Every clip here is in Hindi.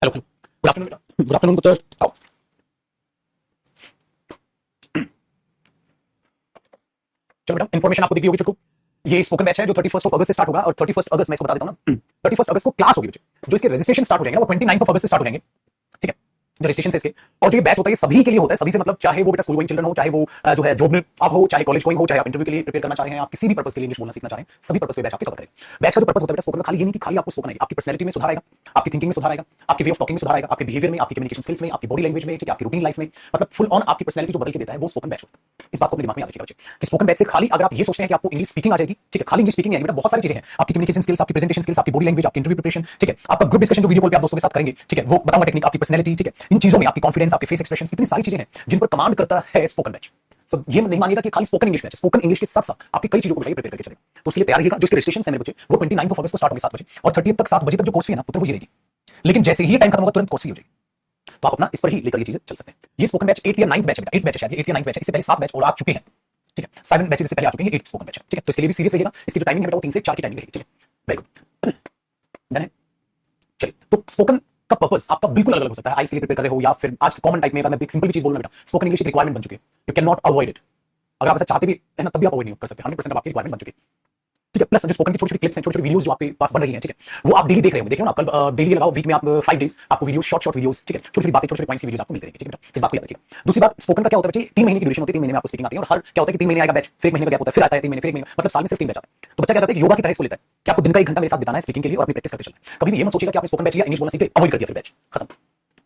हेलो हेलो, गुड आफ्टरनून बेटा, गुड आफ्टरनून पुत्र। आओ। चलो बेटा, इन्फॉर्मेशन आपको दिखी होगी चुटकू। ये स्पोकन बैच है जो 31 अगस्त से स्टार्ट होगा, और 31 अगस्त मैं इसको बता देता हूँ ना, 31 अगस्त को क्लास होगी बच्चे। जो इसके रजिस्ट्रेशन स्टार्ट हो जाएंगे ना, वो 29 अगस्त से स्टार्ट हो जाएंगे। ठीक है, जो रजिस्ट्रेशन है इसके। और जो ये बैच होता है ये सभी के लिए होता है, सभी से मतलब चाहे वो बेटा स्कूल गोइंग चिल्ड्रन हो, चाहे वो जो है जॉब में आप हो, चाहे कॉलेज गोइंग हो, चाहे आप इंटरव्यू के लिए प्रिपेयर करना चाह रहे हैं, आप किसी भी पर्पस के लिए इंग्लिश बोलना सीखना चाह रहे हैं, सभी पर्पस पे बैच आपके कवर करेंगे। बैच का जो पर्पस होता है बेटा स्पोकन में, खाली ये नहीं कि खाली आपको स्पोकन आएगी, आपकी पर्सनैलिटी में सुधार आएगा, आपकी थिंकिंग में सुधार आएगा, आपके वे ऑफ टॉकिंग में सुधार आएगा, आपके बिहेवियर में, आपकी कम्युनिकेशन स्किल्स में, आपकी बॉडी लैंग्वेज में, ठीक है, आपकी रूटीन लाइफ में, मतलब फुल ऑन आपकी पर्सनैलिटी जो बदल के देता है वो स्पोकन बैच होता है। इस बात को अपने दिमाग में याद रखिएगा बच्चे कि स्पोकन बैच से खाली अगर आप ये सोचते हैं कि आपको इंग्लिश स्पीकिंग आ जाएगी, ठीक है, खाली इंग्लिश स्पीकिंग आएगी बेटा, बहुत सारी चीजें हैं, आपकी कम्युनिकेशन स्किल्स, आपकी प्रेजेंटेशन स्किल्स, आपकी बॉडी लैंग्वेज, आपकी इंटरव्यू प्रिपरेशन, ठीक है, आपका ग्रुप डिस्कशन जो वीडियो कॉल पे आप दोस्तों के साथ करेंगे, ठीक है, वो बताऊंगा टेक्निक, आपकी पर्सनैलिटी, ठीक है, इन चीजों में आपकी कॉन्फिडेंस, आपके फेस एक्सप्रेशन, इतनी सारी चीजें हैं जिन पर कमांड करता है स्पोकन बैच। सो ये नहीं मानिएगा कि खाली स्पोकन इंग्लिश बैच है, स्पोकन इंग्लिश के साथ साथ आपकी कई चीजों को प्रिपेयर करके चलेगा। तो उसके लिए तैयार रहिएगा। जो इसके रजिस्ट्रेशन है मेरे बच्चे, वो 29 अगस्त को स्टार्ट होंगे 7 बजे, और 30 तक 7 बजे तक जो कोर्स फी है ना पुत्र वो ये रहेगी। लेकिन जैसे ही टाइम खत्म होगा तुरंत कोर्स फी हो जाएगी, तो आप अपना इस पर ही लेकर ये चीजें चल सकते हैं। ये स्पोकन बैच 8th या 9th बैच है बेटा, 8th बैच है शायद, 8th या 9th बैच है। इससे पहले 7 बैच और आ चुके हैं, ठीक है, 7 बैचेस से पहले आ चुके हैं, 8th स्पोकन बैच है, ठीक है। तो इसके लिए भी सीरियस रहिएगा। इसकी जो टाइमिंग है बेटा वो 3 से 4 की टाइमिंग रहेगी, ठीक है, वेरी गुड, डन है। चलिए, तो स्पोकन का पर्पस आपका बिल्कुल अलग अलग हो सकता है। आईएलटीएस के लिए प्रिपेयर कर रहे हो या फिर आज के कॉमन टाइप में, अगर मैं एक सिंपल भी चीज बोलूं बेटा, स्पोकन इंग्लिश एक रिक्वायरमेंट बन चुकी है, you can not avoid it. अगर आप ऐसा चाहते भी है ना, तब भी आप अवॉइड नहीं कर सकते, 100% अब आपकी रिक्वायरमेंट बन चुकी है, ठीक है। प्लस जो स्पोकन की छोटी छोटी क्लिप्स हैं, छोटी छोटी वीडियोस जो आपके पास बन रही हैं, ठीक है, वो आप डेली देख रहे होंगे, देखिए ना, कल डेली लगाओ, वीक में आप 5 डेज आपको वीडियो शॉर्ट शॉर्ट वीडियोस, ठीक है, छोटी छोटी बातें, छोटे छोटे पॉइंट्स की वीडियोस आपको मिलती रहेंगी, ठीक है बेटा, इस बात को याद रखिएगा। दूसरी बात, स्पोकन का क्या होता है बच्चे, 3 महीने की ड्यूरेशन होती है, 3 महीने में आपको स्पीकिंग आती है, और हर क्या होता है कि 3 महीने आएगा बैच, फिर 1 महीने का गैप होता है, फिर आता है 3 महीने, फिर 1 महीने, मतलब साल में सिर्फ 3 बैच आता है। तो बच्चा क्या करता है कि योगा की तरह इसको लेता है कि आपको दिन का 1 घंटा मेरे साथ बिताना है स्पीकिंग के लिए, और अपनी प्रैक्टिस करते चलना है। कभी भी ये मत सोचिएगा कि आपने स्पोकन बैच लिया, इंग्लिश बोलना सीख गए, अवॉइड कर दिया, फिर बैच खत्म।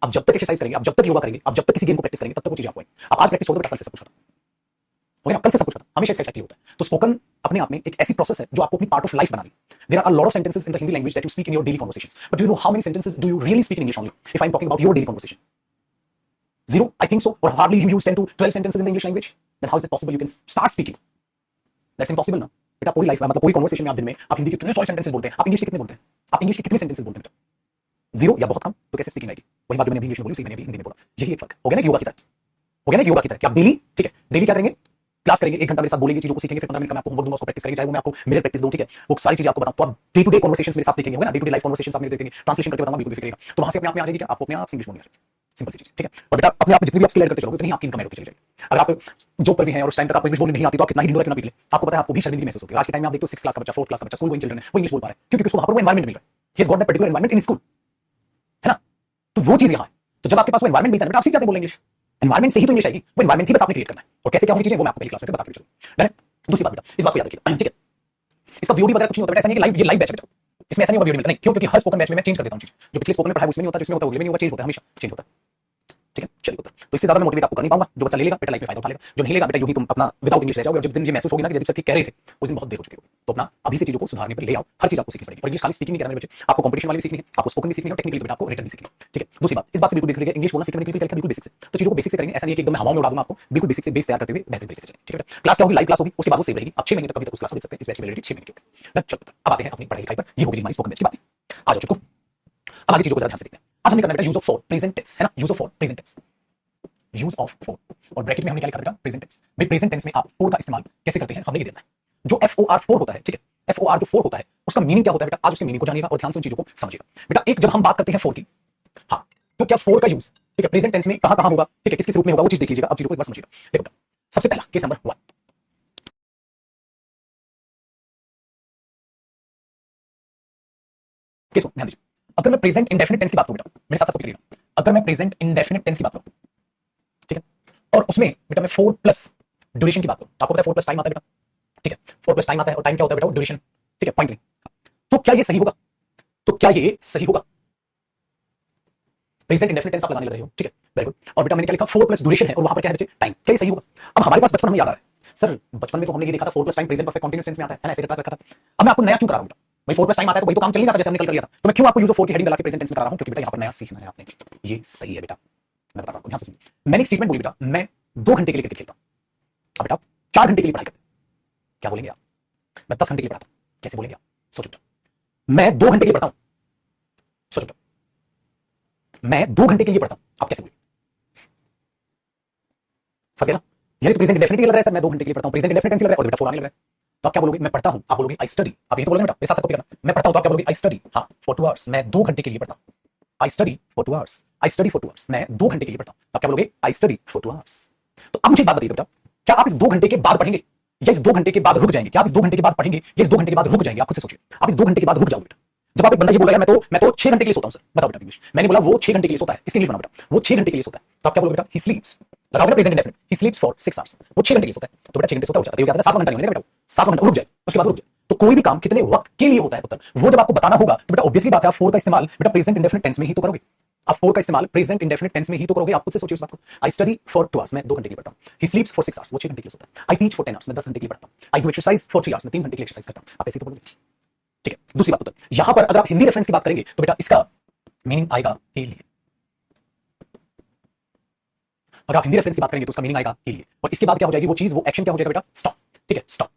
आप जब तक एक्सरसाइज करेंगे, आप जब तक योगा करेंगे, आप जब तक किसी गेम को प्रैक्टिस करेंगे, तब तक वो चीजें आपको आएंगी। आप आज प्रैक्टिस छोड़ दो, कल से सब कुछ खत्म हो गया, कल से सब कुछ खत्म, हमेशा इसका इफेक्टिव होता है। तो स्पोकन अपने आप में एक ऐसी प्रोसेस है जो आपको अपनी पार्ट ऑफ लाइफ बना दी। There are a lot of sentences in the Hindi language that you speak in your daily conversations, but do you know how many sentences do you really speak in English only? If I'm talking about your daily conversation, 0, I think so, or hardly you use 10 to 12 sentences in the English language. Then how is it possible you can start speaking? That's impossible ना बेटा। पूरी लाइफ मतलब पूरी कन्वर्सेशन में आप दिन में आप हिंदी के कितने 100 सेंटेंसेस बोलते हैं, आप इंग्लिश के कितने बोलते हैं, आप इंग्लिश के कितने सेंटेंसेस बोलते हैं बेटा? 0 या बहुत कम, तो कैसे स्पीकिंग आएगी? वही बात जो मैंने इंग्लिश में बोली, उसी मैंने भी हिंदी में बोला। यही एक फर्क हो गया ना, योगा की तरह हो गया ना, योगा की तरह कि आप डेली, ठीक है, डेली क्या करेंगे, क्लास करेंगे, 1 घंटा मेरे साथ बोलेंगे, चीजों को सीखेंगे, फिर 15 मिनट का मैं आपको होमवर्क दूंगा, उसको प्रैक्टिस करेंगे, चाहे वो मैं आपको मिरर प्रैक्टिस दूं, ठीक है, वो सारी चीजें आपको बताऊं, तो आप डे टू डे कन्वर्सेशंस मेरे साथ देखेंगे, होगा ना, day to day life conversations आप मेरे देखेंगे, ट्रांसलेशन करके बताऊंगा, बिल्कुल भी फिक्रेगा, तो वहां से अपने आप में आ जाएगी क्या, आपको अपने आप इंग्लिश बोलनी आ जाएगी। सिंपल सी चीज, ठीक है। और बेटा अपने आप में जितनी भी आप स्किल ऐड करते चलोगे उतनी ही आपकी इनकम ऐड होती चली जाएगी। अगर आप जॉब पर भी हैं और उस टाइम तक आपको इंग्लिश बोलनी नहीं आती, तो आप कितना ही ढिंडोरा क्यों ना पीट ले, आपको पता है आपको भी शर्मिंदगी महसूस होती है। आज के टाइम में आप देखते हो 6th क्लास का बच्चा, 4th क्लास का बच्चा, स्कूल गोइंग चिल्ड्रन है, वो इंग्लिश बोल पा रहा है, क्योंकि उसको वहां पर वो एनवायरमेंट मिल रहा है, he has got that particular environment in school, है ना। तो वो चीज यहाँ है। तो जब आपके पास वो एनवायरमेंट मिलता है बेटा, आप सीख जाते हैं बोलना इंग्लिश। एनवायरमेंट से ही तो इंग्लिश आएगी, वो एनवायरमेंट ही बस आपने क्रिएट करना है, और कैसे क्या होगी चीजें वो मैं आपको पहली क्लास में बता के चलूंगा। दूसरी बात बेटा, इस बात को याद रखिएगा, ठीक है। इसका वीडियो वगैरह कुछ नहीं होता बेटा, ऐसा नहीं कि ये लाइव बैच है बेटा, इसमें ऐसा नहीं होगा वीडियो मिलता नहीं, क्यों, क्योंकि हर स्पोकन बैच में मैं चेंज कर देता हूं चीज, जो पिछले स्पोकन में पढ़ाया उसमें नहीं होता, जिसमें होता है उसमें नहीं होगा, चेंज होता है, हमेशा चेंज होता है, ठीक है। चलिए पुत्र, तो इससे ज्यादा मैं मोटिवेट आपको कर नहीं पाऊंगा। जो बच्चा ले लेगा बेटा लाइफ में फायदा उठा लेगा, जो नहीं लेगा बेटा यूं ही तुम अपना विदाउट इंग्लिश रह जाओगे, और जब दिन ये महसूस होगी ना कि जब सर कह रहे थे उस दिन बहुत देर हो चुकी होगी, तो अपना अभी से चीजों को सुधारने पर ले आओ, हर चीज आपको सीखनी पड़ेगी। और इंग्लिश खाली स्पीकिंग नहीं करना है बच्चे, आपको कंपटीशन वाली भी सीखनी है, आपको स्पोकन भी सीखनी है, और टेक्निकल बेटा आपको रिटन भी सीखनी है, ठीक है। दूसरी बात, इस बात से बिल्कुल बेखिड़िएगा, इंग्लिश बोलना सीखने के लिए बिल्कुल बेसिक से, तो चीजों को बेसिक से करेंगे, ऐसा नहीं है कि एकदम मैं हवा में उड़ा दूंगा आपको, बिल्कुल बेसिक से बेस तैयार करते हुए बेहतर तरीके से चलेंगे, ठीक है। क्लास क्या होगी, लाइव क्लास होगी, उसके बाद वो सेव रहेगी, आप 6 महीने तक कभी तक उस क्लास को देख सकते हैं। इस बैच की वैलिडिटी 6 महीने की होगी। चलो अब आते हैं अपनी पढ़ाई लिखाई पर, ये होगी हमारी स्पोकन बैच की बातें। आ जाओ चुको, अब आगे चीजों को जरा ध्यान से देखते हैं। आज हमने करना बेटा use of for present tense, है ना, use of for present tense, use of for, और ब्रैकेट में हमने क्या लिखा था बेटा, प्रेजेंट टेंस। भाई प्रेजेंट टेंस में आप फॉर का इस्तेमाल कैसे करते हैं हमने ये देखना है। जो FOR 4 होता है, ठीक है, FOR जो 4 होता है उसका मीनिंग क्या होता है बेटा, आज उसके मीनिंग को जानिएगा और ध्यान से उन चीजों को समझिएगा। बेटा एक जब हम बात करते हैं फॉर की, हाँ, तो क्या फॉर का यूज, ठीक है, प्रेजेंट टेंस में कहां कहां होगा, ठीक है, किस किस रूप में होगा, वो चीज देख लीजिएगा। अब चीजों को एक बार समझिएगा। देखो बेटा, सबसे पहला केस नंबर 1, केस 1 ध्यान दीजिए। अगर मैं प्रेजेंट इंडेफिनिट टेंस की बात करूं बेटा, मेरे साथ साथ कॉपी करिएगा, अगर मैं प्रेजेंट इंडेफिनिट टेंस की बात करूं, ठीक है, और उसमें बेटा मैं 4 प्लस ड्यूरेशन की बात करूं, तो आपको पता है 4 प्लस टाइम आता है बेटा, ठीक है, 4 प्लस टाइम आता है, और टाइम क्या होता है बेटा, ड्यूरेशन, ठीक है, पॉइंट नहीं। तो क्या ये सही होगा, तो क्या ये सही होगा, प्रेजेंट इंडेफिनिट टेंस आप लगाने लग रहे हो, ठीक है, वेरी गुड। और बेटा मैंने क्या लिखा, 4 प्लस ड्यूरेशन है, और वहां पर क्या है बच्चे, टाइम, क्या ये सही होगा। अब हमारे पास बचपन हमें याद आ रहा है, सर बचपन में तो हमने ये देखा था 4 plus time present perfect continuous tense में आता है ना, ऐसे करता रखा था। अब मैं आपको नया क्यों करा रहा हूं बेटा, भाई 4 प्लस टाइम आता है तो वही तो काम चल नहीं जाता जैसे हमने कल कर लिया था, तो मैं क्यों आपको यूज ऑफ 4 की हेडिंग लगा के प्रेजेंट टेंस में करा रहा हूं, क्योंकि बेटा यहां पर नया सीखना है आपने। ये सही है बेटा, मैं बता रहा हूं, ध्यान से सुनिए। मैंने एक स्टेटमेंट बोली बेटा, मैं 2 घंटे के लिए क्रिकेट खेलता हूं। अब बेटा 4 घंटे के लिए पढ़ाई करते, क्या बोलेंगे आप, मैं 10 घंटे के लिए पढ़ाता हूं, कैसे बोलेंगे आप, सोचो बेटा। मैं 2 घंटे के लिए पढ़ता हूं, सोचो बेटा, मैं 2 घंटे के लिए पढ़ता हूं, आप कैसे बोलेंगे, फंस गया ना। यानी तो प्रेजेंट इंडेफिनिट लग रहा है सर, मैं 2 घंटे के लिए पढ़ता हूं, प्रेजेंट इंडेफिनिट लग रहा है, और बेटा 4 आने लग रहा है, तो आप क्या बोलोगे, मैं पढ़ता हूं, आप बोलोगे आई स्टडी, आप ये तो बोलोगे बेटा, मेरे साथ कॉपी करना, मैं पढ़ता हूं तो आप क्या बोलोगे, आई स्टडी, हां फॉर 2 आवर्स, मैं 2 घंटे के लिए पढ़ता हूं, I study for 2 hours, I study for 2 hours, मैं 2 घंटे के लिए पढ़ता हूं। आप क्या बोलोगे? I study for 2 hours. तो अब मुझे एक बात बताइए बेटा, क्या आप इस 2 घंटे के बाद पढ़ेंगे या इस 2 घंटे के बाद रुक जाएंगे? क्या आप इस 2 घंटे के बाद पढ़ेंगे या इस 2 घंटे के बाद रुक जाएंगे? आप खुद से सोचिए, आप इस 2 घंटे के बाद रुक जाओगे बेटा। जब आप एक बंदा ये बोला यार मैं तो 6 घंटे के लिए सोता हूं सर, बताओ बेटा इंग्लिश। मैंने बोला वो 6 घंटे के लिए सोता है, इसकी इंग्लिश बना बेटा, वो 6 घंटे के लिए सोता है। तो आप क्या बोलोगे बेटा? ही स्लीप्स, लगाओ बेटा present indefinite, he स्लीप्स for 6 hours. वो 6 घंटे के लिए सोता है, तो बेटा 6 घंटे सोता हो जाता है, ये क्या होता है? 7वां घंटा नहीं होगा बेटा, 7वां घंटा रुक जाए, उसके बाद रुक जाए। तो कोई भी काम कितने वक्त के लिए होता है पुत्र, वो जब आपको बताना होगा तो बेटा ऑब्वियसली बात है आप फोर का इस्तेमाल बेटा प्रेजेंट इंडेफिनिट टेंस में ही तो करोगे। आप फोर का इस्तेमाल प्रेजेंट इंडेफिनिट टेंस में ही तो करोगे। आप खुद से सोचिए उस बात को। आई स्टडी फॉर 2 आवर्स, मैं 2 घंटे के लिए पढ़ता हूं। ही स्लीप्स फॉर 6 आवर्स, वो 6 घंटे के लिए सोता है। आई टीच फॉर 10 आवर्स, मैं 10 घंटे के लिए पढ़ता हूं। I do exercise for 3 hours, मैं 3 घंटे के लिए एक्सरसाइज करता हूं। आप ऐसे ही तो बोलोगे, ठीक है। दूसरी बात पुत्र, यहां पर अगर आप हिंदी रेफरेंस की बात करेंगे तो बेटा इसका मीनिंग आएगा के लिए। अगर आप हिंदी रेफरेंस की बात करेंगे तो उसका मीनिंग आएगा के लिए, और इसके बाद क्या हो जाएगी वो चीज, वो एक्शन क्या हो जाएगा बेटा? स्टॉप, ठीक है, stop.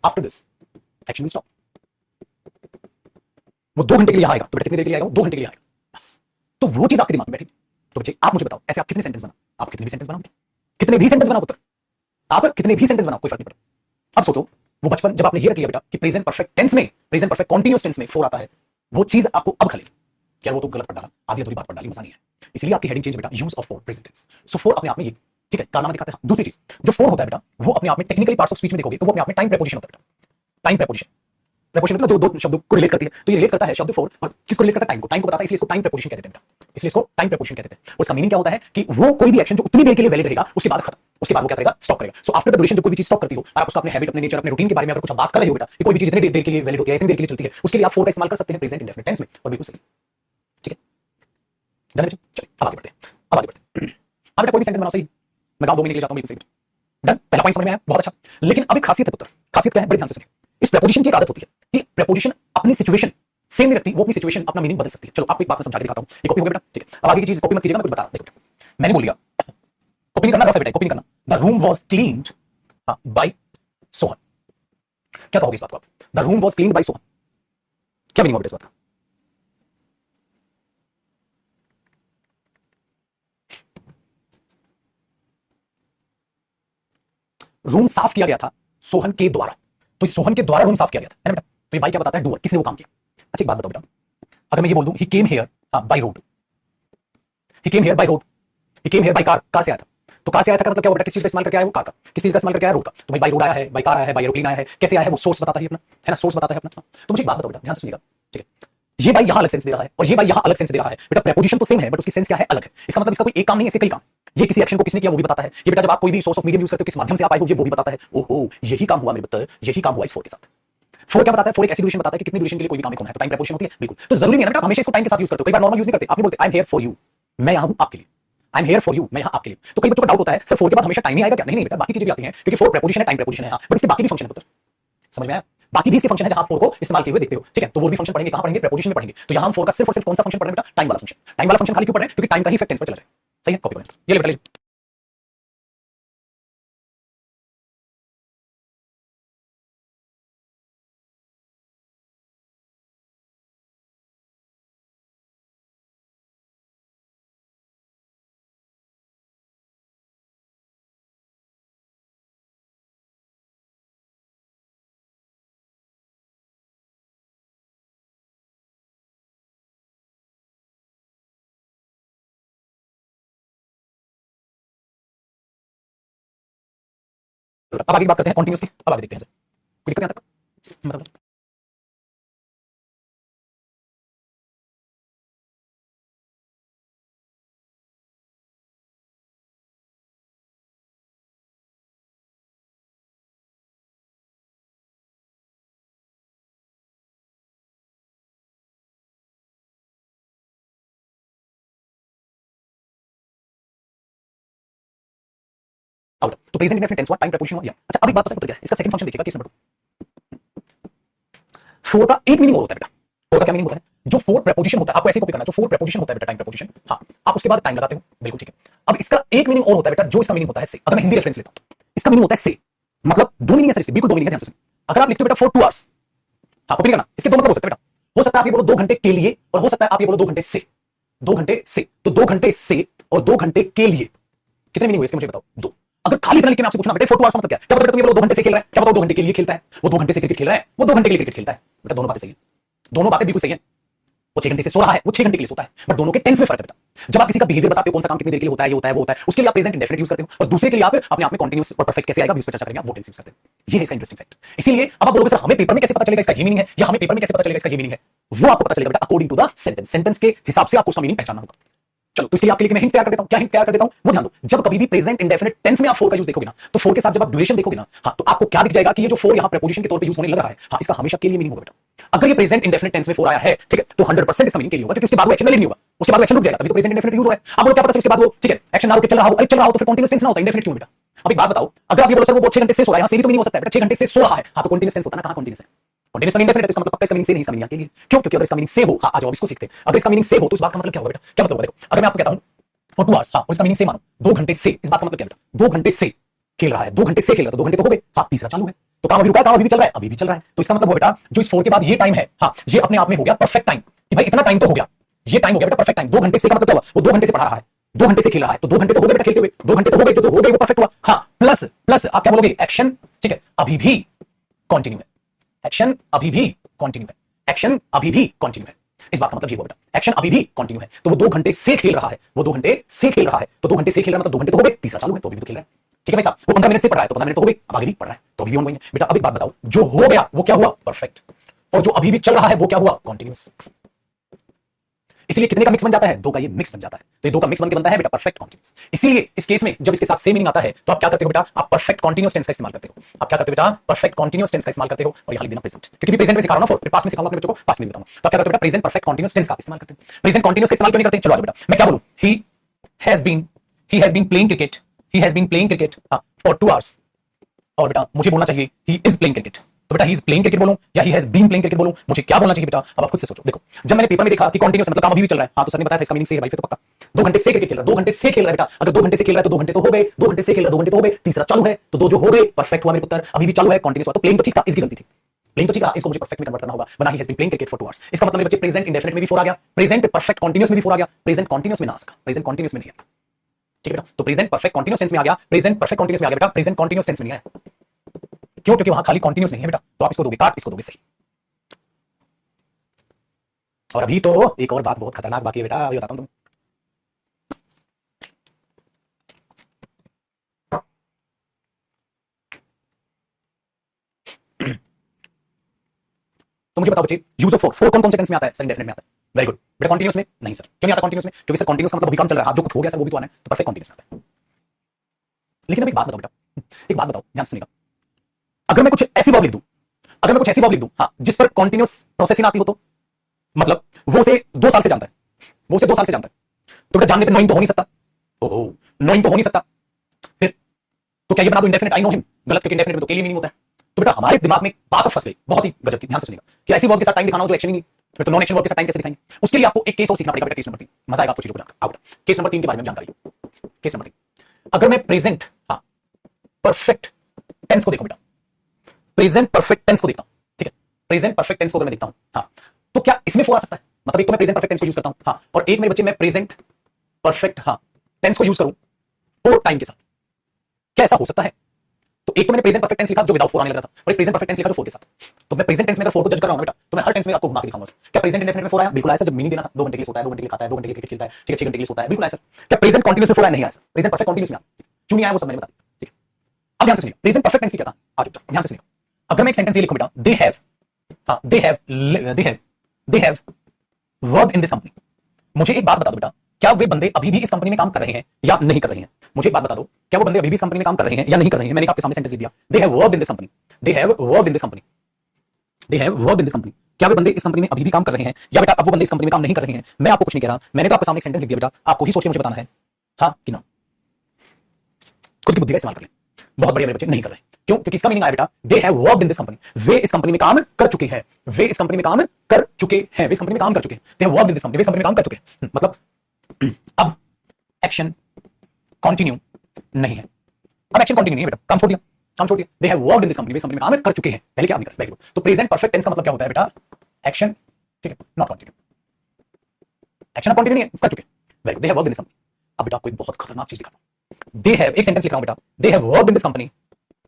After this action will stop. वो 2 घंटे के लिए आएगा तो बेटा कितनी देर के लिए आएगा? 2 घंटे के लिए आएगा, बस। तो वो चीज आपके दिमाग में बैठी। तो बच्चे आप मुझे बताओ, ऐसे आप कितने सेंटेंस बनाओ? आप कितने भी सेंटेंस बनाओ, कितने भी सेंटेंस बनाओ पुत्र, आप कितने भी सेंटेंस बनाओ, कोई फर्क नहीं पड़ता। अब सोचो वो बचपन जब आपने ये रख लिया बेटा कि प्रेजेंट परफेक्ट टेंस में, प्रेजेंट परफेक्ट कॉन्टिन्यूअस टेंस में फोर आता है, वो चीज आपको अब खलेगी क्या? वो तो गलत पढ़ डाला, आधी अधूरी बात पढ़ डाली, मजा नहीं है। इसलिए आपकी हेडिंग चेंज बेटा, use of for present tense. So for अपने आप में ये ठीक है कारनामा दिखाते हैं। दूसरी चीज जो फोर होता है बेटा, वो अपने आप में टेक्निकली पार्ट्स ऑफ स्पीच में देखोगे तो वो अपने आप में टाइम प्रेपोजिशन होता है बेटा। टाइम प्रेपोजिशन, प्रेपोजिशन मतलब जो दो शब्दों को रिलेट करती है, तो ये रिलेट करता है शब्द फोर और किसको रिलेट करता है? टाइम को। टाइम को बताता है, इसलिए इसको टाइम प्रेपोजिशन कहते हैं बेटा, इसलिए इसको टाइम प्रेपोजिशन कहते हैं। उसका मीनिंग क्या होता है कि वो कोई भी एक्शन जो उतनी देर के लिए वैलिड रहेगा उसके बाद खत्म, उसके बाद वो क्या करेगा? स्टॉप करेगा। सो आफ्टर द ड्यूरेशन जो कोई भी चीज स्टॉप करती हो, आप उसका अपने हैबिट, अपने नेचर, अपने रूटीन के बारे में अगर कुछ बात कर रहे हो बेटा कि कोई भी चीज इतनी देर के लिए वैलिड होती है, इतनी देर के लिए चलती है, उसके लिए आप फोर का इस्तेमाल कर सकते हैं प्रेजेंट इंडेफिनिट टेंस में, और बिल्कुल सही, ठीक है। डन है? चलिए अब आगे बढ़ते हैं, अब आगे बढ़ते हैं। अब बेटा कोई भी सेंटेंस बनाओ, सही मैं गाँव 2 महीने के लिए जाता हूं, बिल्कुल सही। डन, पहला पॉइंट समझ में आया, बहुत अच्छा। लेकिन अब एक खासियत है पुत्र, खासियत क्या है? बड़े ध्यान से सुनिए। इस प्रेपोजिशन की एक आदत होती है कि प्रेपोजिशन अपनी सिचुएशन सेम नहीं रखती, वो अपनी सिचुएशन अपना मीनिंग बदल सकती है। चलो आपको एक बात मैं समझा के दिखाता हूं। ये कॉपी हो गया बेटा, ठीक है। अब आगे की चीज कॉपी मत कीजिएगा, मैं कुछ बता रहा हूं। देखो मैंने बोल दिया, कॉपी नहीं करना, रफ है बेटा, कॉपी नहीं करना। The room was cleaned by Sohan. क्या कहोगे इस बात को आप? The room was cleaned by Sohan, क्या मीनिंग होगा इस बात का? रूम साफ किया गया था सोहन के द्वारा, तो इस सोहन के द्वारा रूम साफ किया गया था, है ना बेटा? तो ये बाई क्या बताता है? डूअर, किसने वो काम किया। अच्छा एक बात बताओ बेटा, अगर मैं ये बोल दूं ही came here by road, he came here by road, he came here by car, car से आया था। तो कार से आया था का मतलब क्या हुआ बेटा? किस चीज का इस्तेमाल करके आया? वो कार का। किस चीज का इस्तेमाल करके आया? रोड का। तो भाई बाय रोड आया है, बाय कार आया है, बाय एरोप्लेन आया है, कैसे आया है? वो सोर्स बताता है अपना, है ना? सोर्स बताता है अपना। तो मुझे एक बात बताओ बेटा, ध्यान से सुनिएगा, ठीक है। ये बाई यहां अलग सेंस दे रहा है और ये बाई यहां अलग सेंस दे रहा है बेटा। प्रेपोजिशन तो सेम है बट उसकी सेंस क्या है? अलग है। इसका मतलब इसका कोई एक काम नहीं है, इसके कई काम। ये किसी एक्शन को किसने किया वो भी बताता है। ये बेटा जब आप कोई भी सोर्स ऑफ मीडियम यूज करते हो किस माध्यम से आप आए हो ये वो भी बताता है। ओहो यही काम हुआ मेरे पुत्र, यही काम हुआ इस फोर के साथ। फोर क्या बताता है? फोर एक ऐसी ड्यूरेशन बताता है कि कितनी ड्यूरेशन के लिए कोई भी काम होना है, तो टाइम प्रेपोजिशन होती है बिल्कुल। तो जरूरी नहीं है ना बेटा हमेशा इसको टाइम के साथ यूज करते हो, कई बार नॉर्मल यूज नहीं करते। आप नहीं बोलते I am here for you, मैं यहां हूं आपके लिए, I am here for you, मैं यहां आपके लिए। तो कई बच्चों को डाउट होता है सर फोर के बाद हमेशा टाइम ही आएगा क्या? नहीं नहीं बेटा बाकी चीजें भी आती हैं, क्योंकि फोर प्रेपोजिशन है, टाइम प्रेपोजिशन है, हां बट इसके बाकी भी फंक्शन है पुत्र, समझ में आया? बाकी भी इसके फंक्शन है जहां आप फोर को इस्तेमाल किए हुए देखते हो, ठीक है। तो वो भी फंक्शन पढ़ेंगे, कहां पढ़ेंगे? प्रेपोजिशन में पढ़ेंगे। तो यहां हम फोर का सिर्फ और सिर्फ कौन सा फंक्शन पढ़ रहे हैं बेटा? टाइम वाला फंक्शन। टाइम वाला फंक्शन खाली क्यों पढ़ रहे हैं? क्योंकि टाइम का ही इफेक्ट टेंस पर चल रहा है, सही है। कॉपी करें, ये ले बेटा, अब आगे की बात करते हैं कंटीन्यूअसली। अब आगे देखते हैं सर, कोई दिक्कत यहां तक? मतलब आउट। तो प्रेजेंट इंडेफिनिट टेंस हुआ, टाइम प्रेपोजिशन हुआ या। अच्छा अब एक बात बताओ तो क्या है इसका सेकंड फंक्शन देखिएगा, किस नंबर 4 का एक मीनिंग और होता है बेटा। 4 का क्या मीनिंग होता है? जो 4 प्रेपोजिशन होता है आपको ऐसे कॉपी करना है, जो 4 प्रेपोजिशन होता है बेटा टाइम प्रेपोजिशन, हां आप उसके बाद टाइम लगाते हो, बिल्कुल ठीक है। अब इसका एक मीनिंग और होता है बेटा, जो इसका मीनिंग होता है से। अगर मैं हिंदी रेफरेंस लेता हूं इसका मीनिंग होता है से, मतलब दो मीनिंग है सर इसके, बिल्कुल दो मीनिंग है, ध्यान से सुनिए। अगर आप लिखते हो बेटा फॉर 2 आवर्स, हां कॉपी करना, इसके दो मतलब हो सकते हैं बेटा। हो सकता है आप ये बोलो 2 घंटे के लिए, और हो सकता है आप ये बोलो 2 घंटे से। 2 घंटे से, तो 2 घंटे से और 2 घंटे के लिए कितने मीनिंग हुए इसके मुझे बताओ? दो। अगर खाली इतना लिख के मैं आपसे पूछना बेटा 4 2 आवर्स मतलब क्या है? क्या पता बेटा तुम ये बोलो 2 घंटे से खेल रहा है, क्या पता 2 घंटे के लिए खेलता है, वो 2 घंटे से क्रिकेट खेल रहा है, वो 2 घंटे के लिए क्रिकेट खेलता है, बेटा दोनों बातें सही है, दोनों बातें बिल्कुल सही है। वो 6 घंटे से सो रहा है, वो 6 घंटे के लिए सोता है, बट दोनों के टेंस में फर्क है बेटा। जब आप किसी का बिहेवियर बताते हो, कौन सा काम कितनी देर के लिए होता है, ये होता है, वो होता है, उसके लिए आप प्रेजेंट इंडेफिनिट यूज करते हो, और दूसरे के लिए आप अपने आप में कंटीन्यूअस और परफेक्ट कैसे आएगा उस पर चर्चा करेंगे, आप वो टेंस यूज करते हो। ये है इसका इंटरेस्टिंग फैक्ट। इसीलिए अब आप बोलोगे सर हमें पेपर में कैसे पता चलेगा इसका ये मीनिंग है, या हमें पेपर में कैसे पता चलेगा इसका ये मीनिंग है, वो आपको पता चलेगा बेटा according to the sentence. Sentence के हिसाब से आपको उसका मीनिंग पहचानना होगा। चलो तो इसके लिए आपके लिए मैं हिंट तैयार कर देता हूं। क्या हिंट तैयार कर देता हूं, वो ध्यान दो। जब कभी भी प्रेजेंट इंडेफिनिट टेंस में आप फोर का यूज देखोगे ना, तो फोर के साथ जब आप ड्यूरेशन देखोगे ना, हाँ, तो आपको क्या दिख जाएगा कि ये जो फोर यहां प्रीपोजिशन के तौर पे यूज होने लगा है, हाँ, इसका हमेशा के लिए मीनिंग होगा बेटा। अगर ये प्रेजेंट इंडेफिनिट टेंस में फोर आया है, ठीक है, तो 100% इसका मीनिंग के लिए होगा, क्योंकि उसके बाद वो एक्शन में नहीं होगा, उसके बाद एक्शन रुक जाएगा, तभी तो प्रेजेंट इंडेफिनिट यूज हो रहा है। अब वो क्या पता उसके बाद वो, ठीक है, एक्शन ना होकर चल रहा हो, अरे चल रहा हो तो फिर कंटीन्यूअस टेंस ना होता, इंडेफिनिट क्यों बेटा। अब एक बात बताओ, अगर आप ये बोलो सर वो 6 घंटे से सो रहा है, से भी तो मीनिंग हो सकता है बेटा, 6 घंटे से सो रहा है, हाँ, तो कंटीन्यूअस टेंस होता है ना, कहां कंटीन्यूअस है, कंटीन्यूअस में इंडेफिनिट है, तो इसका मतलब पक्का इसका मीनिंग से नहीं, इसका मीनिंग आगे क्यों, क्योंकि अगर इसका मीनिंग से हो, हाँ, आज अब इसको सीखते हैं, अगर इसका मीनिंग से हो तो इस बात का मतलब क्या होगा बेटा, क्या मतलब होगा, देखो अगर मैं आपको कहता हूं फॉर 2 आवर्स, हाँ, और इसका मीनिंग से मानो 2 घंटे से, इस बात का मतलब क्या बेटा, 2 घंटे से खेल रहा है, 2 घंटे से खेल रहा है, तो 2 घंटे तो हो गए, हाँ, तीसरा चालू है, तो काम अभी रुका है, काम अभी भी चल रहा है, अभी भी चल रहा है, तो इसका मतलब वो बेटा जो इस 4 के बाद ये टाइम है, हाँ, ये अपने आप में हो गया परफेक्ट टाइम, कि भाई इतना टाइम तो हो गया, ये टाइम हो गया बेटा परफेक्ट टाइम। 2 घंटे से का मतलब क्या हुआ, वो 2 घंटे से पढ़ा रहा है, 2 घंटे से खेल रहा है, तो 2 घंटे तो हो गए बेटा खेलते हुए, 2 घंटे तो हो गए, जो तो हो गए वो परफेक्ट हुआ, हाँ, प्लस प्लस आप क्या बोलोगे, एक्शन, ठीक है, अभी भी कंटिन्यू है, एक्शन अभी भी कंटिन्यू है, एक्शन अभी भी कंटिन्यू है, इस बात का मतलब ये हुआ बेटा, एक्शन अभी भी कंटिन्यू है, तो वो 2 घंटे से खेल रहा है, वो 2 घंटे से खेल रहा है, तो 2 घंटे से खेल रहा है मतलब 2 घंटे तो हो गए, तीसरा चालू है, तो अभी भी तो खेल रहा है, ठीक है भाई साहब। वो 15 मिनट से पढ़ रहा है, तो 15 मिनट तो हो गए, अब आगे भी पढ़ रहा है, तो अभी भी ऑनगोइंग है बेटा। अब एक बात बताओ, जो हो गया वो क्या हुआ, परफेक्ट, और जो अभी भी चल रहा है वो क्या हुआ, कंटीन्यूअस। इसलिए कितने का मिक्स बन जाता है, 2 का ये मिक्स बन जाता है, तो ये 2 का मिक्स बन के बनता है बेटा परफेक्ट कंटीन्यूअस। इसीलिए इस केस में जब इसके साथ सेम मीनिंग आता है, तो आप क्या करते हो बेटा, आप परफेक्ट कंटीन्यूअस टेंस का इस्तेमाल करते हो, आप क्या करते हो बेटा, परफेक्ट कंटीन्यूअस टेंस का इस्तेमाल करते हो, और यहां लिख देना प्रेजेंट, क्योंकि प्रेजेंट में सिखा रहा हूं ना, फिर पास्ट में सिखाऊंगा अपने बच्चों को, पास्ट में बताऊंगा, तो आप क्या करते हो बेटा, प्रेजेंट परफेक्ट कंटीन्यूअस टेंस का इस्तेमाल करते हैं। प्रेजेंट कंटीन्यूअस का इस्तेमाल क्यों नहीं करते, चलो आज बेटा मैं क्या बोलूं, he has been playing cricket, he has been playing cricket for 2 hours, और बेटा मुझे बोलना चाहिए ही इज प्लेइंग क्रिकेट, तो बेटा ही इज प्लेइंग क्रिकेट बोलूं या he has been playing cricket बोलूं, मुझे क्या बोलना चाहिए बेटा, अब आप खुद से सोचो। देखो जब मैंने पेपर में देखा कि कंटीन्यूअस मतलब काम अभी भी चल रहा है, हाँ, तो सर ने बताया था इसका मीनिंग से है भाई, फिर तो पक्का 2 घंटे से क्रिकेट खेल रहा है, 2 घंटे से खेल रहा है बेटा, अगर 2 घंटे से खेल रहा है तो 2 घंटे तो हो गए, 2 घंटे से खेल रहा है, 2 घंटे तो हो गए, तीसरा चालू है, तो 2 जो हो गए परफेक्ट हुआ मेरे पुत्र, अभी भी चालू है कंटीन्यूअस हुआ, तो प्लेइंग तो ठीक था, इसकी गलती थी, प्लेइंग तो ठीक था, इसको मुझे परफेक्ट में कन्वर्ट करना होगा, बना he has been playing cricket for 2 hours. इसका मतलब है बच्चे प्रेजेंट इंडेफिनिट में भी 4 आ गया, प्रेजेंट परफेक्ट कंटीन्यूअस में भी 4 आ गया, प्रेजेंट कंटीन्यूअस में ना आ सका, प्रेजेंट कंटीन्यूअस में नहीं आया, ठीक है बेटा, तो प्रेजेंट परफेक्ट कंटीन्यूअस टेंस में आ गया, प्रेजेंट परफेक्ट कंटीन्यूअस में आ गया बेटा, प्रेजेंट कंटीन्यूअस टेंस में नहीं आया, क्यों, क्योंकि वहां खाली कंटीन्यूअस नहीं है बेटा, तो आप इसको दोगे काट, इसको दोगे सही। और अभी तो एक और बात बहुत खतरनाक बाकी है बेटा, अभी बताता हूं तुम। तो मुझे बताओ बच्चे, यूज ऑफ फोर कौन कौन से टेंस में आता है, सर इंडेफिनिट में आता है, वेरी गुड बेटा। कंटीन्यूअस में नहीं सर, क्यों नहीं आता कंटीन्यूअस में, क्योंकि सर कंटीन्यूअस का मतलब अभी काम चल रहा है, जो कुछ हो गया सर वो भी तो आना है, तो परफेक्ट कंटीन्यूअस में आता है। लेकिन अब एक बात बताओ बेटा, एक बात बताओ ध्यान से सुनिएगा, अगर मैं कुछ ऐसी वर्ब लिख दूं, अगर मैं कुछ ऐसी वर्ब लिख दूं, हाँ, जिस पर कंटीन्यूअस प्रोसेस ही ना आती हो, तो मतलब वो उसे 2 साल से जानता है, वो उसे 2 साल से जानता है, तो बेटा जानने पे नोइंग तो हो नहीं सकता, ओहो नोइंग तो हो नहीं सकता, फिर तो क्या ये बना दो इंडेफिनिट आई नो हिम, गलत, क्योंकि इंडेफिनिट में तो के लिए मीनिंग होता है। तो बेटा हमारे दिमाग में बात फंस गई, बहुत ही गजब की, ध्यान से सुनिएगा, कि ऐसी वर्ब के साथ टाइम दिखाना हो जो एक्शन ही नहीं, फिर तो नॉन एक्शन वर्ब के साथ टाइम कैसे दिखाएंगे, उसके लिए आपको एक केस और सीखना पड़ेगा बेटा, केस नंबर 3, मजा आएगा आपको चीजों को जानकर। आओ केस नंबर 3 के बारे में जानकारी, केस नंबर 3, अगर मैं प्रेजेंट, हाँ, परफेक्ट टेंस को देखूं बेटा, प्रेजेंट परफेक्ट टेंस को देखता हूं, ठीक है, प्रेजेंट परफेक्ट टेंस को अगर मैं देखता हूं, हाँ, तो क्या इसमें 4 आ सकता है, मतलब एक तो मैं प्रेजेंट परफेक्ट टेंस को यूज करता हूं, हाँ, और एक मेरे बच्चे मैं प्रेजेंट परफेक्ट, हाँ, टेंस को यूज करूं 4 टाइम के साथ, क्या ऐसा हो सकता है? तो एक तो मैंने प्रेजेंट परफेक्ट टेंस लिखा जो विदाउट 4 आने लगा था, और एक प्रेजेंट परफेक्ट टेंस लिखा जो 4 के साथ, तो मैं प्रेजेंट टेंस में अगर 4 को जज कर रहा हूं बेटा, तो मैं हर टेंस में आपको घुमा के दिखाऊंगा। क्या प्रेजेंट इंडेफिनिट में 4 आया? बिल्कुल आया सर, जब मीनिंग देना था, 2 घंटे के लिए सोता है, 2 घंटे के लिए खाता है, 2 घंटे के लिए क्रिकेट खेलता है, ठीक है, 6 घंटे के लिए सोता है, बिल्कुल आया सर। क्या प्रेजेंट कंटीन्यूअस में 4 आया? नहीं आया सर, प्रेजेंट परफेक्ट कंटीन्यूअस में आया, क्यों नहीं आया वो सब मैंने बता दिया, ठीक है। अब ध्यान से सुनिए, प्रेजेंट परफेक्ट टेंस की क्या कहा, आ जाओ ध्यान से सुनिए, अगर मैं एक सेंटेंस ये लिखूं बेटा, दे हैव, हाँ, दे have worked in this company, मुझे एक बात बता दो बेटा, क्या वे बंदे अभी भी इस कंपनी में काम कर रहे हैं या नहीं कर रहे हैं? मुझे एक बात बता दो, क्या वो बंदे अभी भी इस कंपनी में काम कर रहे हैं या नहीं कर रहे हैं? मैंने आपके सामने सेंटेंस लिख दिया, they have worked in this company, they have worked in this company, they have worked in this company, क्या वे बंदे इस कंपनी में अभी भी काम कर रहे हैं या बेटा अब वो बंदे इस कंपनी में काम नहीं कर रहे हैं? मैं आपको कुछ नहीं कह रहा, मैंने तो आपके सामने एक सेंटेंस लिख दिया बेटा, आपको ही सोच के मुझे बताना है हाँ कि ना, खुद की बुद्धि का इस्तेमाल कर ले। बहुत बढ़िया मेरे बच्चे, नहीं कर रहे, क्यों? क्योंकि इसका मीनिंग आया बेटा, they have worked in this company, वे इस कंपनी में काम कर चुके हैं, वे इस कंपनी में काम कर चुके हैं, वे इस कंपनी में काम कर चुके हैं, they have worked in this company, वे इस कंपनी में काम कर चुके हैं, मतलब अब एक्शन कंटिन्यू नहीं है, अब एक्शन कंटिन्यू नहीं है बेटा, काम छोड़ दिया, काम छोड़ दिया, they have worked in this company, वे इस कंपनी में काम कर चुके हैं, पहले क्या नहीं कर, वेरी गुड। तो प्रेजेंट परफेक्ट टेंस का मतलब क्या होता है बेटा, एक्शन, ठीक है, नॉट कंटिन्यू, एक्शन कंटिन्यू नहीं है, कर चुके, very good, they have worked in this company. अब बेटा आपको एक बहुत खतरनाक चीज दिखाता हूं, दे हैव, एक सेंटेंस लिख रहा हूं बेटा, they have worked in this company,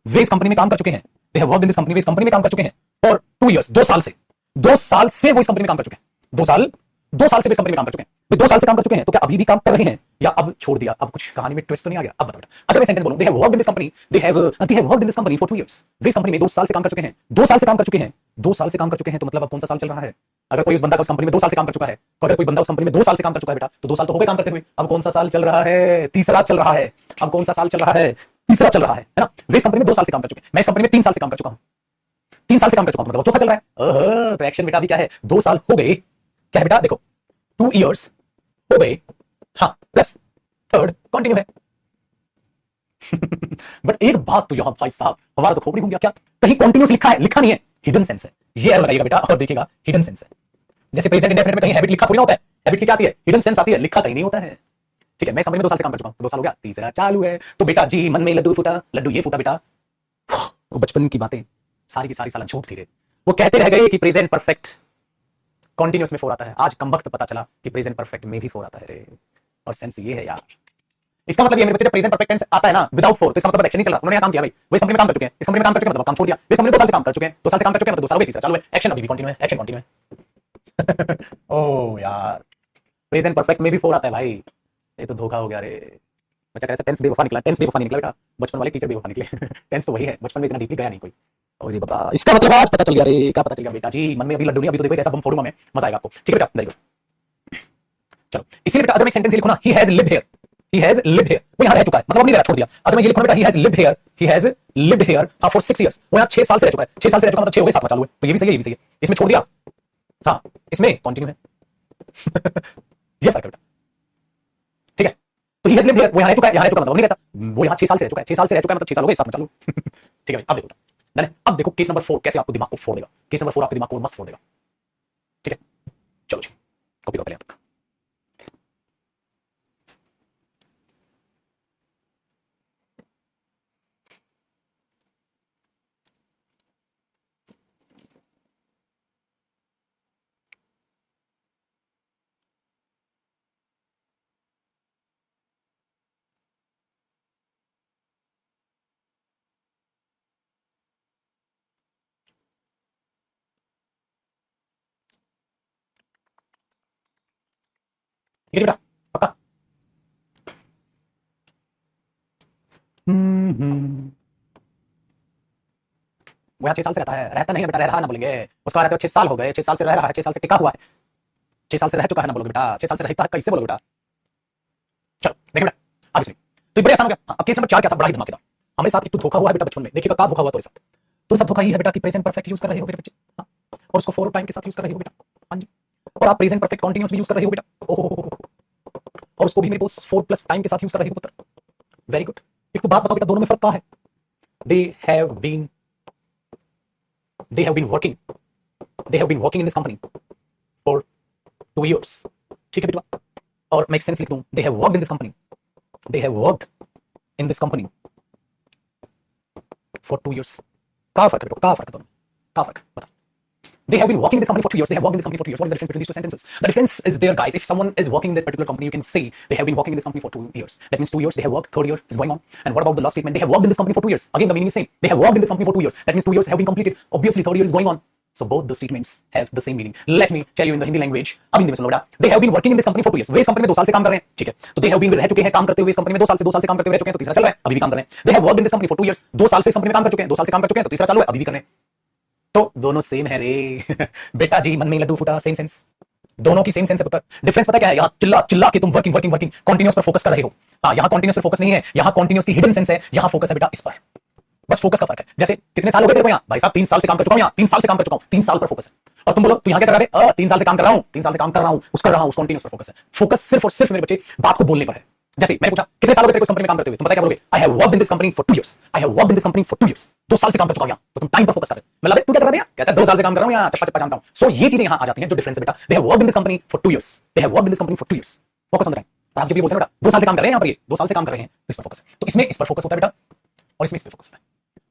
वे इस कंपनी में काम कर चुके हैं, they have worked in this company, वे इस कंपनी में काम कर चुके हैं, और 2 इयर्स, 2 साल से, 2 साल से वो इस कंपनी में काम कर चुके हैं, 2 साल 2 साल से इस कंपनी में काम कर चुके हैं, वे 2 साल से काम कर चुके हैं, तो क्या अभी भी काम कर रहे हैं या अब छोड़ दिया? अब कुछ कहानी में ट्विस्ट तो नहीं आ गया? अब बताओ बेटा, अगर मैं सेंटेंस बोलूं, they have worked in this company, they have worked in this company for 2 years, वे इस कंपनी में 2 साल से काम कर चुके हैं, 2 साल से काम कर चुके हैं, 2 साल से काम कर चुके हैं, तो मतलब अब कौन सा साल चल रहा है? अगर कोई उस बंदा का उस कंपनी में 2 साल से काम कर चुका है, तो अगर कोई बंदा उस कंपनी में 2 साल से काम कर चुका है बेटा, तो 2 साल तो हो गए काम करते हुए, अब कौन सा साल चल रहा है? तीसरा चल रहा है। अब कौन सा साल चल रहा है? तीसरा चल रहा है ना? वे इस कंपनी में 2 साल से काम कर चुके हैं, मैं इस कंपनी में 3 साल से काम कर चुका हूं, 3 साल से काम कर चुका हूं, मतलब चौथा चल रहा है। तो एक्शन बेटा अभी क्या है? 2 साल हो गए, क्या है बेटा? देखो 2 इयर्स हो गए, हाँ, प्लस थर्ड कंटिन्यू है। बट एक बात तो यहां भाई साहब, हमारा तो खोपड़ी घूम गया, क्या कहीं कंटिन्यूस लिखा है? लिखा नहीं है, हिडन सेंस है। ये एरर लगाइएगा बेटा और देखिएगा, हिडन सेंस है। जैसे प्रेजेंट इंडेफिनिट में कहीं हैबिट लिखा थोड़ी ना होता है, हैबिट की क्या आती है? हिडन सेंस आती है, लिखा कहीं नहीं होता है। ठीक है, मैं समझ में 2 साल से काम कर चुका हूं, 2 साल हो गया, तीसरा चालू है। तो बेटा जी मन में लड्डू फूटा, लड्डू ये फूटा बेटा, वो बचपन की बातें सारी की सारी साला झूठ थी रे। वो कहते रह गए कि प्रेजेंट परफेक्ट कॉन्टिन्यूस में 4 आता है, आज कम वक्त पता चला कि प्रेजेंट परफेक्ट में भी 4 आता है रे। और सेंस ये है यार, इसका मतलब ये मेरे बच्चे जब प्रेजेंट परफेक्ट टेंस आता है ना विदाउट 4, तो इसका मतलब एक्शन नहीं चल रहा, उन्होंने यहाँ काम किया भाई, वो इस कंपनी में काम कर चुके हैं, इस कंपनी में काम कर चुके हैं मतलब काम छोड़ दिया, इस कंपनी में 2 साल से काम कर चुके हैं, 2 साल से काम कर चुके हैं मतलब 2 साल हो गए, तीसरा चालू है, एक्शन अभी भी कंटिन्यू है, एक्शन कंटिन्यू है। ओ यार, प्रेजेंट परफेक्ट में भी 4 आता है भाई, ये तो धोखा हो गया रे। बच्चा कैसे टेंस बेवफा निकला, टेंस बेवफा नहीं निकला बेटा, बचपन वाले टीचर बेवफा निकले। टेंस तो वही है, बचपन में इतना डीपली गया नहीं कोई। और ये बाबा, इसका मतलब आज पता चल गया रे, क्या पता चल गया बेटा जी? मन में अभी लड्डू नहीं, अभी तो देखो कैसा बम फोड़ूंगा मैं, मजा आएगा आपको। ठीक है बेटा, वेरी गुड। चलो इसीलिए बेटा अगर मैं एक सेंटेंस लिखूं ना, he has lived here, he has lived here, वो यहां रह चुका है, मतलब अब नहीं रह, छोड़ दिया। अगर मैं ये लिखूं बेटा, he has lived here, he has lived here for 6 years, वो यहां 6 साल से रह चुका है, 6 साल से रह चुका मतलब 6 हो गए, 7वां चालू है, तो ये भी सही है, ये भी सही है। इसमें छोड़ दिया, हाँ, इसमें कंटिन्यू है। ये फर्क है बेटा। ठीक है, तो ही हैज लिव्ड हियर, वो यहां रह चुका है, यहां रह चुका मतलब नहीं रहता, वो यहां 6 साल से रह चुका है, 6 साल से रह चुका है मतलब 6 साल हो गए, 7वां चालू। ठीक है भाई, अब देखो बेटा, अब देखो केस नंबर 4 कैसे आपको दिमाग को फोड़ देगा, केस नंबर 4 आपके दिमाग को मस्त फोड़ देगा। ठीक है, चलो जी, कॉपी कर पहले तक। ठीक है बेटा, पक्का। वो यहाँ 6 साल से रहता है, रहता नहीं है बेटा, रह रहा ना बोलेंगे, उसका रहते 6 साल हो गए, 6 साल से रह रहा है, 6 साल से टिका हुआ है, 6 साल से रह चुका है ना बोलोगे बेटा, 6 साल से रहता है कैसे बोलोगे बेटा? चलो देखिए बेटा, आगे सुनिए, तो ये बड़े आसान हो गया। अब केस नंबर 4 क्या था, बड़ा ही धमाकेदार। हमारे साथ एक तो धोखा हुआ है बेटा बचपन में, देखिएगा क्या धोखा हुआ तुम्हारे साथ। तुम्हारे साथ धोखा ये है बेटा कि प्रेजेंट परफेक्ट यूज कर रहे हो मेरे बच्चे, हाँ, और उसको फॉरवर्ड टाइम के साथ यूज कर रहे हो बेटा, हाँ जी, और आप प्रेजेंट परफेक्ट कंटीन्यूअस भी यूज कर रहे हो बेटा, ओहो, और उसको भी मेरे बॉस 4 प्लस टाइम के साथ यूज कर रहे हो पुत्र, वेरी गुड। एक तो बात बताओ बेटा, दोनों में फर्क क्या है? They have been they have been working they have been working in this company for 2 years. ठीक है बेटा, और मैं एक सेंस लिख दूं, they have worked in this company, they have worked in this company for 2 years. क्या फर्क है बेटा, क्या फर्क है दोनों में, क्या फर्क है बता? They have been working in this company for 2 years. They have worked in this company for 2 years. What is the difference between these two sentences? The difference is there, guys. If someone is working in that particular company, you can say they have been working in this company for 2 years. That means 2 years they have worked. Third year is going on. And what about the last statement? They have worked in this company for 2 years. Again, the meaning is same. They have worked in this company for 2 years. That means 2 years have been completed. Obviously, third year is going on. So both the statements have the same meaning. Let me tell you in the Hindi language. अब हिंदी में सुनो बेटा. They have been working in this company for 2 years. वे इस कंपनी में 2 साल से काम कर रहे हैं. ठीक है. तो they have been रह चुके हैं काम करते हुए इस कंपनी में 2 साल से काम करते हुए रह चुके हैं, तो तीसरा चल रहा है, अभी भी काम कर रहे हैं. They have worked in this company for 2 years. 2 साल से इस कंपनी में काम कर चुके हैं, 2 साल से काम कर चुके हैं, तो तीसरा चालू है, अभी भी कर रहे हैं. तो दोनों सेम है रे। बेटा जी मन में लड्डू फूटा, सेम सेंस, दोनों की सेम सेंस है पुत्र। डिफरेंस पता क्या है? यहाँ चिल्ला चिल्ला के तुम वर्किंग वर्किंग वर्किंग कंटीन्यूअस पर फोकस कर रहे हो, हाँ, यहाँ कंटीन्यूअस पर फोकस नहीं है, यहाँ कंटीन्यूअस की हिडन सेंस है, यहाँ फोकस है बेटा इस पर, बस फोकस का फर्क है। जैसे कितने साल हो गए तेरे को यहाँ? भाई साहब 3 साल से काम कर चुका हूँ, यहाँ 3 साल से काम कर चुका हूँ, 3 साल पर फोकस है। और तुम बोलो तू यहाँ क्या कर रहा है? 3 साल से काम कर रहा हूँ, 3 साल से काम कर रहा हूँ, उस कर रहा हूँ, उस कंटीन्यूअस पर फोकस है। फोकस सिर्फ और सिर्फ मेरे बच्चे बात को बोलने पर है। जैसे मैंने पूछा कितने साल हो गए तेरे को इस कंपनी में काम करते हुए, तुम पता क्या बोलोगे? I have worked in this company for 2 years, I have worked in this company for 2 years, 2 साल से काम कर चुका हूं यहाँ, तो तुम टाइम पर फोकस कर रहे हो। मतलब तू क्या कर रहा है? कहता है 2 साल से काम कर रहा हूं यहाँ, चप्पा चप्पा जानता हूं। सो ये चीजें यहाँ आ जाती हैं जो डिफरेंस है बेटा। They have worked in this company for 2 years, they have worked in this company for 2 years, focus on the time. आप जब ये बोलते हैं बेटा 2 साल से काम कर रहे हैं यहाँ पर, ये 2 साल से काम कर रहे हैं, तो इस पर फोकस है। तो इसमें इस पर फोकस होता है बेटा, और इसमें इस पर फोकस होता है।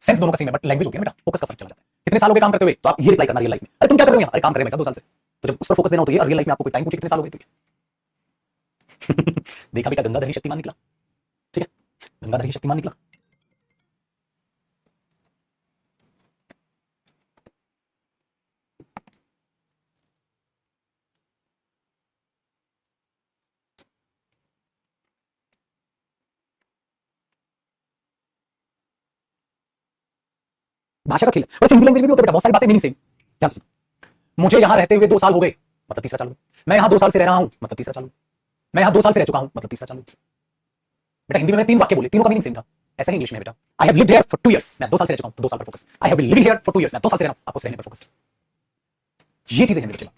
सेंस दोनों का सेम है, बट लैंग्वेज होती है ना बेटा, फोकस का फर्क चला जाता है। कितने साल हो गए काम करते हुए, तो आप ये रिप्लाई करना रियल लाइफ में, अरे तुम क्या कर रहे हो यहाँ? अरे काम कर रहे हैं 2 साल से। तो जब उस पर फोकस देना हो तो ये, रियल लाइफ में आपको कोई टाइम पूछे कितने साल हो गए, तो ये देखा बेटा, गंगाधर ही शक्तिमान निकला। ठीक है, गंगाधर ही शक्तिमान निकला। भाषा का खेल है। और हिंदी लैंग्वेज में भी होता है बेटा, बहुत सारी बातें मीनिंग सेम। ध्यान से सुनो, मुझे यहां रहते हुए 2 साल हो गए, मतलब तीसरा चालू। मैं यहां 2 साल से रह रहा हूं, मतलब तीसरा चालू। मैं यहां 2 साल से रह चुका हूं, मतलब तीसरा चालू। बेटा हिंदी में मैंने 3 वाक्य बोले, तीनों का मीनिंग सेम था। ऐसा ही इंग्लिश में बेटा, I have lived here for 2 years, मैं 2 साल से रह चुका हूं तो 2 साल पर focus. I have been living here for 2 years, मैं 2 साल से रह रहा हूं, आपको रहने पर फोकस। ये चीजें हैं मेरे बच्चे,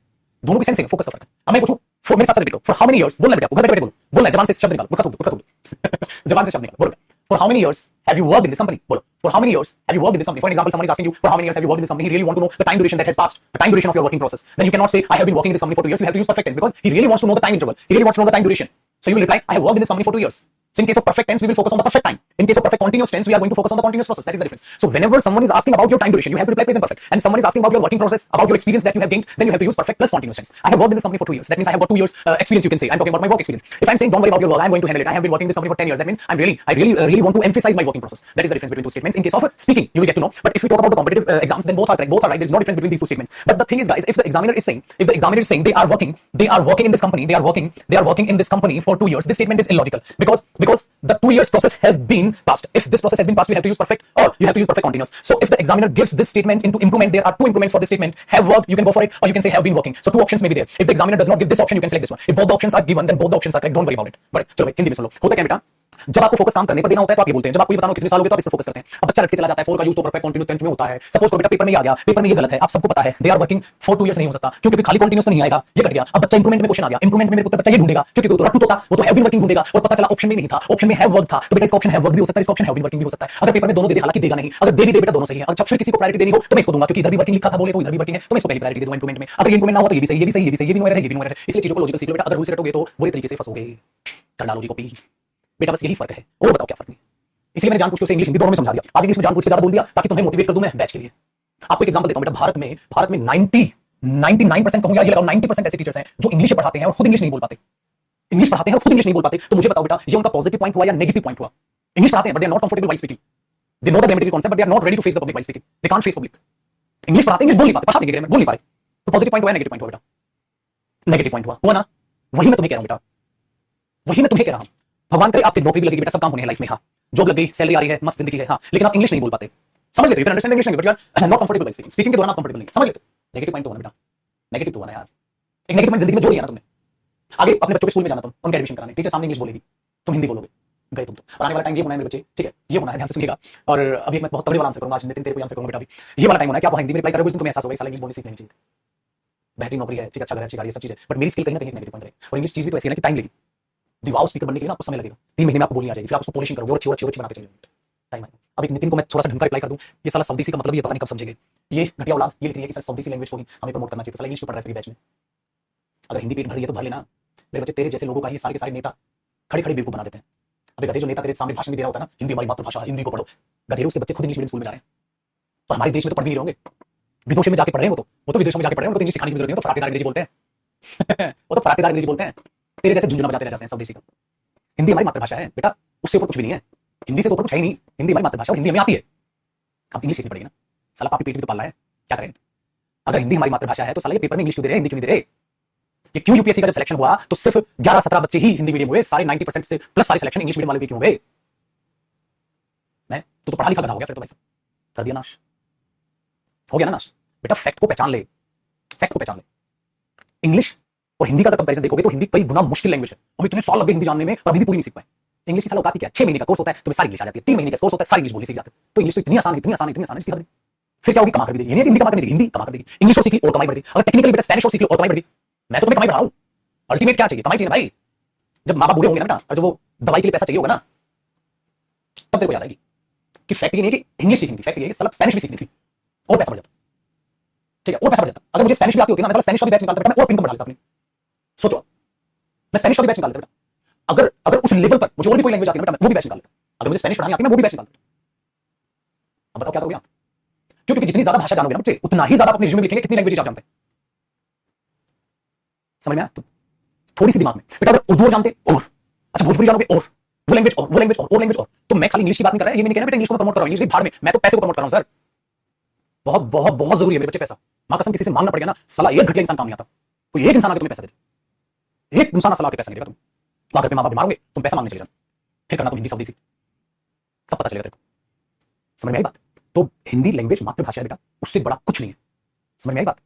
दोनों की सेंस है, फोकस का फर्क है। अब मैं पूछूं फॉर, मेरे साथ रिपीट करो, फॉर हाउ मेनी इयर्स, बोलना बेटा, घर बैठे बैठे बोलो, बोलना जबान से शब्द निकाल, उठा दो जबान से शब्द निकाल, बोलो for how many years have you worked in this company, बोलो for how many years have you worked in this company. For example someone is asking you for how many years have you worked in this company, he really want to know the time duration that has passed, the time duration of your working process. Then you can not say I have been working in this company for 2 years, you have to use perfect tense because he really wants to know the time interval, he really wants to know the time duration. So you will reply I have worked in this company for 2 years. So in case of perfect tense, we will focus on the perfect time. In case of perfect continuous tense, we are going to focus on the continuous process. That is the difference. So whenever someone is asking about your time duration, you have to reply present perfect. And someone is asking about your working process, about your experience that you have gained, then you have to use perfect plus continuous tense. I have worked in this company for 2 years. That means I have got 2 years experience. You can say I'm talking about my work experience. If I'm saying don't worry about your work, I'm going to handle it. I have been working in this company for 10 years. That means I really want to emphasize my working process. That is the difference between two statements. In case of speaking, you will get to know. But if we talk about the competitive exams, then both are correct. Both are right. There is no difference between these two statements. But the thing is, guys, if the examiner is saying they are working in this company, they are working in this company for 2 years, this statement is illogical because the 2 years process has been passed. If this process has been passed, we have to use perfect or you have to use perfect continuous. So if the examiner gives this statement into improvement, there are 2 improvements for this statement. Have worked, you can go for it, or you can say have been working. So 2 options may be there. If the examiner does not give this option, you can select this one. If both the options are given, then both the options are correct. Don't worry about it. But चलो भाई हिंदी में सुन लो, होता क्या बेटा, जब आपको फोकस काम करने पर देना होता है तो आप ये बोलते हैं, जब आपको ये बताना हो कितने साल हो गए तो आप इस पर फोकस करते हैं। अब बच्चा रट के चला जाता है, फॉर का यूज तो परफेक्ट कंटीन्यूअस टेंस में होता है। सपोज को बेटा पेपर में ये आ गया, पेपर में ये गलत है, आप सबको पता है, they are working for 2 years नहीं हो सकता, क्योंकि खाली कंटीन्यूअस तो नहीं आएगा, ये कट गया। अब बच्चा इंप्रूवमेंट में क्वेश्चन आ गया, इंप्रूवमेंट में मेरे को बच्चा ये ढूंढेगा, क्योंकि तो रट्टू तो था, वो तो हैव बीन वर्किंग ढूंढेगा, और पता चला ऑप्शन में नहीं था, ऑप्शन में हैव वर्क था, तो बेटा इसका ऑप्शन हैव वर्क भी हो सकता है, इसका ऑप्शन हैव बीन वर्किंग भी हो सकता है। अगर पेपर में दोनों दे दे, हालांकि देगा नहीं, अगर दे भी दे बेटा दोनों सही है। अच्छा फिर किसी को प्रायोरिटी देनी हो तो मैं इसको दूंगा, क्योंकि इधर भी वर्किंग लिखा था, बोले तो इधर भी वर्किंग है, तो मैं इसको पहली प्रायोरिटी दे दूंगा इंप्रूवमेंट में। अगर ये इंप्रूवमेंट ना हो तो ये भी सही, ये भी सही, ये भी सही, ये भी नोयर है, ये भी नोयर है। इसलिए चीजों को लॉजिकल सीख लो बेटा, अगर रूल से रटोगे तो बुरे तरीके से फंसोगे। कर डालो जी कॉपी बेटा, बस यही फर्क है, और बताओ क्या फर्क नहीं। इसलिए मैंने जानबूझ के उसे इंग्लिश हिंदी दोनों में समझा दिया। आज इंग्लिश में जानबूझ के ज्यादा बोल दिया ताकि तुम्हें मोटिवेट कर दूं मैं बैच के लिए। आपको एक एग्जांपल देता हूं बेटा, भारत में 99% कहूंगा, ये लगाओ 90% ऐसे टीचर्स हैं जो इंग्लिश पढ़ाते हैं और खुद इंग्लिश नहीं बोल पाते। इंग्लिश पढ़ाते हैं और खुद इंग्लिश नहीं बोल पाते। तो मुझे बताओ बेटा, ये उनका पॉजिटिव पॉइंट हुआ या नेगेटिव पॉइंट हुआ? इंग्लिश पढ़ाते हैं but they are not comfortable while speaking. They know the grammatical concept but they are not ready to face the public while speaking. They can't face public. English पढ़ाते हैं, इंग्लिश बोल नहीं पाते, पढ़ा देंगे ग्रामर बोल नहीं पाए। तो पॉजिटिव पॉइंट हुआ या नेगेटिव पॉइंट हुआ बेटा? नेगेटिव पॉइंट हुआ ना? वही मैं तुम्हें कह रहा हूं बेटा, वही मैं तुम्हें कह रहा हूं। भगवान करे आपकी नौकरी भी लगेगी बेटा, सब काम होने हैं लाइफ में, हाँ जॉब लग गई, सैलरी आ रही है, मस्त जिंदगी है, हाँ लेकिन आप इंग्लिश नहीं बोल पाते। समझ लेते हो, अंडरस्टैंड इंग्लिश नहीं, but you are not comfortable speaking. Speaking के दौरान आप कंफर्टेबल नहीं, समझ लेते हो। नेगेटिव पॉइंट तो होना बेटा, नेगेटिव तो होना यार। एक नेगेटिव पॉइंट जिंदगी में जोड़ लिया ना तुमने। आगे अपने बच्चों के स्कूल में जाना, तुम उनका एडमिशन कराने, टीचर सामने इंग्लिश बोलेगी, तुम हिंदी बोलोगे, गए तुम। तो आने वाला टाइम ये होना है मेरे बच्चे, ठीक है, ये होना है, ध्यान से सुनिएगा। और अभी मैं बहुत तगड़े वाला आंसर करूंगा आज, नितिन तेरे को आंसर करूंगा बेटा। अभी ये वाला टाइम होना है कि आप हिंदी में रिप्लाई करोगे, तुम्हें एहसास होगा साला इंग्लिश बोलनी सीखनी चाहिए। बेहतरीन नौकरी है, ठीक है, अच्छा घर है, अच्छी गाड़ी है, सब चीज है, बट मेरी स्किल कहीं ना कहीं नेगेटिव पॉइंट है। और इंग्लिश चीज भी तो ऐसी है ना कि टाइम लेगी। दिवाओ स्पीकर बनने के लिए ना आपको समय लगेगा, 3 महीने में आपको बोलनी आ जाएगी, फिर आप उसको पॉलिशिंग करोगे और अच्छी बनाते चलिए, टाइम आएगा। अब एक नितिन को मैं थोड़ा सा ढंग का रिप्लाई कर दूं, ये साला सऊदी सी का मतलब ये पता नहीं कब समझेंगे। ये घटिया औलाद ये लिख रही है कि सर सऊदी सी लैंग्वेज को ही हमें प्रमोट करना चाहिए, तो साला इंग्लिश क्यों पढ़ रहा है बैच में? अगर हिंदी पेट भर रही है तो भर लेना। मेरे बच्चे तेरे जैसे लोगों का ये सारे के सारे नेता खड़े खड़े बेवकूफ बना देते हैं। अबे गधे, जो नेता तेरे सामने भाषण भी दे रहा होता है ना, हिंदी हमारी मातृभाषा, हिंदी को पढ़ो, गधेरों उसके बच्चे खुद इंग्लिश मीडियम स्कूल में जा रहे हैं। और हमारे देश में तो पढ़ भी नहीं होंगे, विदेशों में जाके पढ़ रहे हैं, वो तो विदेशों में जाके पढ़ रहे हैं, उनको तो इंग्लिश सिखाने की जरूरत नहीं है, तो फराटेदार अंग्रेजी बोलते हैं वो तो फराटेदार अंग्रेजी बोलते हैं, तेरे जैसे झुंझुना बजाते रह जाते हैं सब देसी का। हिंदी हमारी मातृभाषा है बेटा, उससे ऊपर कुछ भी नहीं है, हिंदी से तो ऊपर कुछ है ही नहीं। हिंदी हमारी मातृभाषा और हिंदी हमें आती है, अब इंग्लिश सीखनी पड़ेगी ना। साला पापी पेट भी तो पाल रहा है, क्या करें? अगर हिंदी हमारी मातृभाषा है तो साला ये पेपर में इंग्लिश क्यों दे रहे हैं, हिंदी क्यों नहीं दे रहे? ये क्यों यूपीएससी का जब सिलेक्शन हुआ तो सिर्फ 11-17 बच्चे ही हिंदी मीडियम हुए, सारे 90% से प्लस सारे सिलेक्शन इंग्लिश मीडियम वाले भी क्यों हुए? मैं तो पढ़ा लिखा गधा हो गया फिर तो भाई साहब, कर दिया नाश, हो गया ना नाश। बेटा फैक्ट को पहचान ले, फैक्ट को पहचान ले। इंग्लिश और हिंदी का कंपैरिजन देखोगे तो हिंदी कई गुना मुश्किल लैंग्वेज है, हमें इतने साल लगे हिंदी जानने में और अभी भी पूरी नहीं सीख पाए। इंग्लिश की साल औकात क्या, 6 महीने का कोर्स होता है, तुम्हें सारी इंग्लिश आ जाती है, 3 महीने का कोर्स होता है, सारी इंग्लिश बोलनी सीख जाते हैं। तो इंग्लिश तो इतनी आसान है, इतनी आसान है, इतनी आसान है, इसकी हद नहीं। फिर क्या होगी, कमा कर देगी। ये नहीं हिंदी कमा कर देगी, हिंदी कमा कर देगी, इंग्लिश और सीख ली और कमाई बढ़ गई। अगर टेक्निकली बेटा स्पेनिश और सीख ली और कमाई बढ़ गई। मैं तो तुम्हें कमाई बढ़ा रहा हूं, अल्टीमेट क्या चाहिए, कमाई चाहिए भाई। जब माँ बाप बूढ़े होंगे ना बेटा, और जब वो दवाई के लिए पैसा चाहिए होगा ना, तब तेरे को याद आएगी कि फैक्ट ये नहीं कि इंग्लिश सीखनी थी, फैक्ट ये कि स्पेनिश भी सीखनी थी और पैसा बढ़ जाता, ठीक है, और पैसा बढ़ जाता। अगर मुझे स्पेनिश भी आती होती ना, मैं स्पेनिश का भी बैच निकालता बेटा, मैं और इनकम बढ़ा लेता अपनी। सोचो, मैं स्पेनिश का भी बैच निकाल लेता बेटा। अगर उस लेवल पर मुझे और भी कोई लैंग्वेज आती है बेटा, मैं वो भी बैच निकाल लेता। अगर मुझे स्पेनिश पढ़ानी आती है, मैं वो भी बैच निकाल लेता। अब बताओ क्या करोगे आप? क्योंकि जितनी ज्यादा भाषा जानोगे ना बच्चे, उतना ही ज्यादा अपने रिज्यूमे में लिखेंगे कितनी लैंग्वेज आप जानते हैं। समझ में आया? थोड़ी सी दिमाग में बेटा, अगर उर्दू जानते और अच्छा भोजपुरी जानोगे और वो लैंग्वेज और वो लैंग्वेज और वो लैंग्वेज और, तो मैं खाली इंग्लिश की बात नहीं कर रहा, ये मैं नहीं कह रहा बेटा इंग्लिश को प्रमोट कर रहा हूं, इंग्लिश भाड़ में, मैं तो पैसे को प्रमोट कर रहा हूं सर। बहुत बहुत बहुत जरूरी है मेरे बच्चे पैसा। मां कसम किसी से मांगना पड़ गया ना, साला एक घटिया इंसान काम नहीं आता। कोई एक इंसान आके तुम्हें पैसा दे, एक इंसान साला आके पैसा नहीं देगा, तुम वहां घर पे मां बाप बीमार होंगे, तुम पैसा मांगने चले जाना, फिर करना तुम हिंदी सऊदी सीख, तब पता चलेगा तेरे को। समझ में आई बात? तो हिंदी लैंग्वेज मातृभाषा है बेटा, उससे बड़ा कुछ नहीं है। समझ में आई बात?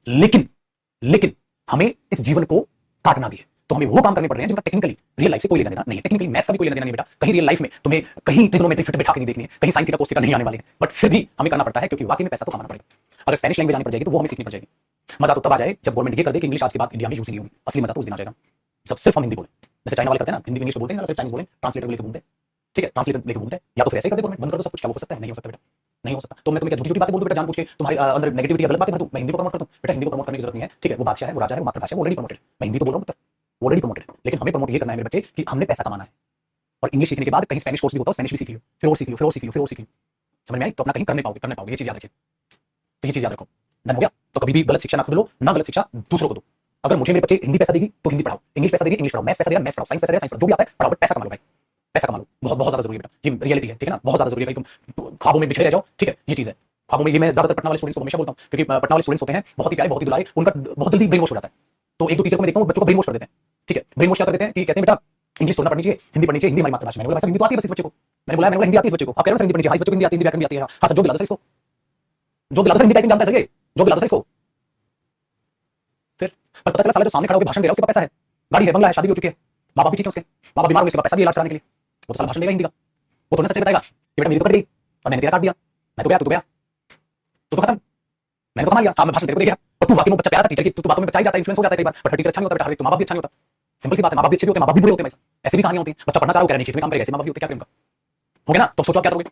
लेकिन हमें इस जीवन को काटना भी है, तो हमें वो काम करने पड़ रहे हैं जिनका टेक्निकली रियल लाइफ से कोई लेना देना नहीं है। टेक्निकली मैथ्स का भी कोई लेना देना नहीं बेटा। कहीं रियल लाइफ में तुम्हें कहीं ट्रिग्नोमेट्री फिट बैठा के नहीं देखनी है, कहीं साइन थीटा कोस थीटा नहीं आने वाले हैं, बट फिर भी हमें करना पड़ता है क्योंकि वाकई में पैसा तो कमाना पड़ेगा। अगर स्पेनिश लैंग्वेज आनी पड़ जाएगी तो वो हमें सीखनी पड़ जाएगी। मजा तो तब आ जाए जब गवर्नमेंट ये कर दे कि इंग्लिश आज के बाद इंडिया में यूज नहीं होगी। असली मजा तो उस दिन आ जाएगा जब सिर्फ हम हिंदी बोले, जैसे चाइना वाले करते हैं ना, हिंदी इंग्लिश बोलते हैं ना, सिर्फ चाइनीज बोले, ट्रांसलेटर लेके घूमते हैं। ठीक है, ट्रांसलेटर लेके घूमते हैं, या तो फिर ऐसे ही कर दे गवर्नमेंट, बंद कर दो सब कुछ। क्या वो हो सकता है? नहीं हो सकता बेटा, नहीं हो सकता। तो मैं तुम्हें झूठी झूठी बातें बोल दूं बेटा, जानबूझ के तुम्हारे अंदर नेगेटिविटी गलत बातें भर दूं। मैं हिंदी को प्रमोट कर दूं बेटा, हिंदी को प्रमोट करने की जरूरत नहीं है। ठीक है, वो बादशाह है, वो राजा है, वो मातृभाषा है, वो ऑलरेडी प्रमोटेड। मैं हिंदी तो बोल रहा हूं, ऑलरेडी प्रमोटेड। लेकिन हमें प्रमोट ये करना है मेरे बच्चे कि हमने पैसा कमाना है, और इंग्लिश सीखने के बाद कहीं स्पेनिश कोर्स भी होता है, स्पेनिश भी सीख लियो, फिर और सीख लियो, फिर और सीख लियो, फिर और सीख लियो। समझ में आई? तो अपना कहीं करने पाओगे। ये चीज याद रखिए, तो ये चीज याद रखो। डन हो गया? तो कभी भी गलत शिक्षा ना खुद लो, ना गलत शिक्षा दूसरों को दो। अगर मुझे मेरे बच्चे हिंदी पैसा देगी तो हिंदी पढ़ाओ, इंग्लिश पैसा देगी इंग्लिश पढ़ाओ, मैथ्स पैसा देगा मैथ्स पढ़ाओ, साइंस पैसा देगा साइंस पढ़ाओ, जो भी आता है पढ़ाओ, बट पैसा कमा लो भाई, पैसा कमा लो। बहुत बहुत ज्यादा जरूरी है बेटा, ये रियलिटी है। ठीक है ना, बहुत ज्यादा जरूरी है भाई। तुम ख्वाबों में बिछड़े रह जाओ, ठीक है, ये चीज है। ख्वाबों में, ये मैं ज्यादातर पटना वाले स्टूडेंट्स को हमेशा बोलता हूं, क्योंकि पटना वाले स्टूडेंट्स होते हैं बहुत ही प्यारे, बहुत ही दुलारे, उनका बहुत जल्दी ब्रेन वॉश हो जाता है। तो एक दो टीचर को मैं देखता हूं, बच्चों को ब्रेन वॉश कर देते हैं। ठीक है, ब्रेन वॉश क्या कर देते हैं कि कहते हैं बेटा इंग्लिश थोड़ा पढ़नी चाहिए, हिंदी पढ़नी चाहिए, हिंदी हमारी मातृभाषा। मैंने बोला हिंदी तो आती है बस इस बच्चे को। मैंने बोला हिंदी आती है इस बच्चे को। आप कह रहे हो हिंदी पढ़नी चाहिए, हाँ इस बच्चे को हिंदी आती है, हिंदी व्याकरण भी आती है। हाँ सर, जो दिला दो इसको, जो दिला दो हिंदी टाइपिंग जानता है सर, जो दिला दो इसको। फिर पर पता चला साला जो सामने खड़ा होकर भाषण दे रहा है उसके पास पैसा है, गाड़ी है, बंगला है, शादी हो चुकी है, माँ बाप भी ठीक है उसके, माँ बाप बीमार हो गए, उसके पास पैसा भी इलाज कराने के लिए, वो तो साला भाषण देगा हिंदी का। वो तो ना सच्चे बताएगा कि बेटा मेरी तो कट गई और मैंने तेरा काट दिया, मैं तो गया, तू तो गया, तू तो खत्म, मैंने तो कमा लिया। हाँ मैं भाषण तेरे को दे गया, और तू वाकई में बच्चा प्यारा था टीचर की, तू बातों में बच्चा ही जाता है, इन्फ्लुएंस हो जाता है कई बार, बट टीचर अच्छा नहीं होता बेटा, हर एक तो माँ बाप भी अच्छा नहीं होता। सिंपल सी बात है, माँ बाप भी अच्छे भी होते हैं, माँ बाप भी बुरे होते हैं। ऐसी भी कहानियां होती हैं। बच्चा पढ़ना चाह रहा है, कह रहा है खेत में काम करेगा, ऐसे माँ बाप भी होते हैं, क्या करेंगे? हो गया ना, तो सोचो क्या करोगे?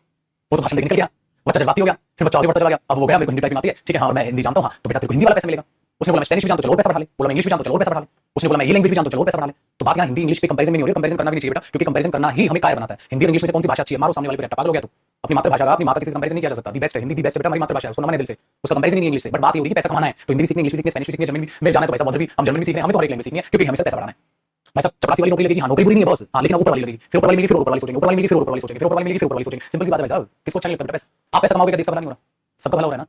वो तो भाषण देके निकल गया, बच्चा जज्बाती हो गया, फिर बच्चा आगे बढ़ता चला गया। अब वो गया, मेरे को हिंदी टाइपिंग आती है, ठीक है, हाँ मैं हिंदी जानता हूँ, हाँ तो बेटा तेरे को हिंदी वाला पैसा मिलेगा। उसने बोला मैं स्पेनिश भी जानता हूं, चलो और पैसा बढ़ा ले। बोला मैं इंग्लिश भी जानता हूं, चलो और पैसा बढ़ा ले। उसने बोला मैं ये लैंग्वेज भी जानता हूं, चलो और पैसा बढ़ा ले। तो बात यहां हिंदी इंग्लिश पे कंपैरिजन में नहीं हो रही, कंपैरिजन करना भी नहीं चाहिए बेटा, क्योंकि कंपैरिजन करना ही हमें कायर बनाता है। हिंदी और इंग्लिश में से कौन सी भाषा अच्छी है? मारो सामने वाले को, पागल हो गया तू। अपनी मातृभाषा का, अपनी माता किसी से कंपैरिजन नहीं किया जा सकता। दी बेस्ट है हिंदी, दी बेस्ट है बेटा, हमारी मातृभाषा है, उसको माने दिल से, उसका कंपैरिजन नहीं इंग्लिश से। बट बात ये हो रही है कि पैसा कमाना है, तो हिंदी भी सीखनी, इंग्लिश भी सीखनी, स्पेनिश भी सीखनी, जर्मन भी, मेरे जाना तो पैसा बहुत भी, हम जर्मन भी सीख रहे हैं, हमें तो हर एक लैंग्वेज सीखनी है, क्योंकि हमें पैसा बढ़ाना है। मैं सब चपरासी वाली नौकरी लगेगी, हाँ नौकरी बुरी नहीं है बॉस, हाँ लेकिन ऊपर वाली लगेगी, फिर ऊपर वाली मिलेगी, फिर ऊपर वाली सोचेंगे, ऊपर वाली मिलेगी, फिर ऊपर वाली सोचेंगे, फिर ऊपर वाली मिलेगी, फिर ऊपर वाली सोचेंगे। सिंपल सी बात है भाई साहब, किसको अच्छा नहीं लगता पैसा? आप पैसा कमाओगे, देश का भला नहीं हो रहा? सबका भला हो रहा है ना,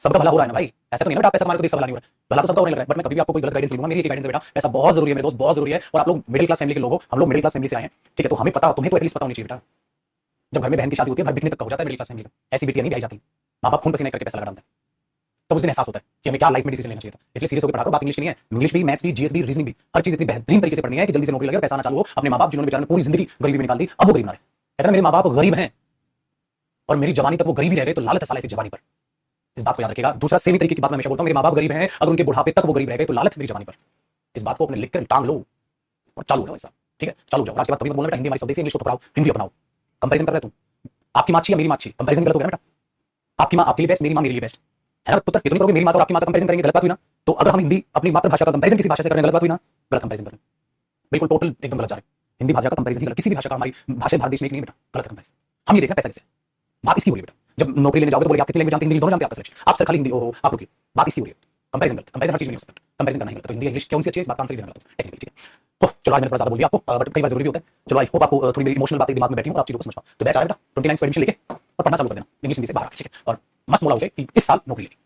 सबका भला हो रहा है ना भाई। ऐसा तो नहीं है आप पैसा कमाने को देश का भला नहीं हो रहा है, भला तो सबका होने लग रहा है। बट मैं कभी भी आपको कोई गलत गाइडेंस नहीं दूंगा, मेरी एक गाइडेंस है बेटा, पैसा बहुत जरूरी है मेरे दोस्त, बहुत जरूरी है। और आप लोग मिडिल क्लास फैमिली के लोग हो, हम लोग मिडिल क्लास फैमिली से आए हैं, ठीक है, तो हमें पता, तुम्हें तो एटलीस्ट पता होनी चाहिए बेटा। जब घर में बहन की शादी होती है, घर बिकने तक का हो जाता है मिडिल क्लास फैमिली का, ऐसी बेटियां नहीं ब्याही जाती, माँ बाप खून पसीने करके पैसा लगा डालते हैं, तब उस दिन एहसास होता है कि हमें क्या लाइफ में डिसीजन लेना चाहिए था। इसलिए सीरियस होकर पढ़ा करो। बात इंग्लिश की नहीं है, इंग्लिश भी, मैथ्स भी, जीएस भी, रीजनिंग भी, हर चीज इतनी बेहतरीन तरीके से पढ़नी है कि जल्दी से नौकरी लगे और पैसा आना चालू हो। अपने माँ बाप जिन्होंने बेचारे पूरी जिंदगी गरीबी में निकाल दी, अब वो गरीब ना रहे। कहते हैं मेरे माँ बाप गरीब हैं और मेरी जवानी तक वो गरीबी रह गए, तो लालच है साले इस जवानी पर, इस बात को याद रखिएगा। दूसरा सेम तरीके की बात मैं हमेशा बोलता हूं, मेरे माँ बाप गरीब हैं, अगर उनके बुढ़ापे तक वो गरीब रह गए तो लालच मेरी जवानी पर। इस बात को अपने लिख कर टांग लो और चालू रहो ऐसा, ठीक है, चालू जाओ। आज के बाद कभी मत बोलना बेटा हिंदी हमारी स्वदेशी, इंग्लिश को पकड़ाओ, हिंदी अपनाओ। कंपैरिजन कर रहे तुम, आपकी माँ अच्छी है मेरी माँ अच्छी, कंपैरिजन गलत हो गया ना बेटा। आपकी माँ आपके लिए बेस्ट, मेरी माँ मेरे लिए बेस्ट है ना पुत्र। ये तो नहीं करोगे मेरी माँ और आपकी माँ का कंपैरिजन करेंगे, गलत बात हुई ना। तो अगर हम हिंदी अपनी मातृभाषा का कंपैरिजन किसी भाषा से करें, गलत बात हुई ना, गलत कंपैरिजन करें, बिल्कुल टोटल एकदम गलत जा रहे हैं। हिंदी भाषा का कंपैरिजन गलत, किसी भी भाषा का, हमारी भाषा भारत देश में एक नहीं बेटा, गलत कंपैरिजन। हम ये देखना पैसे से, बात इसकी हो रही है बेटा। जब नौकरी लेने जाओगे तो बोले आप कितनी लैंग्वेज जानते हैं, हिंदी दोनों जानते हैं आपस में, आप सर खाली हिंदी हो, आप लोग बात इसकी हो रही है। कंपैरिजन गलत, कंपैरिजन हर चीज में नहीं हो सकता, कंपैरिजन करना ही गलत। तो हिंदी इंग्लिश कौन सी अच्छी है, इस बात का आंसर देना गलत टेक्निकली, ठीक है। तो चलो आज मैंने थोड़ा ज्यादा बोल दिया आपको, बट कई बार जरूरी होता है। चलो आई होप आपको थोड़ी मेरी इमोशनल बातें दिमाग में बैठी हो और आप चीजों को समझ पाओ। तो बैच आया बेटा 29 एडमिशन लेके और पढ़ना चालू कर देना इंग्लिश हिंदी से बाहर, ठीक है। और मस्त मोला हो गए कि इस साल नौकरी लेंगे,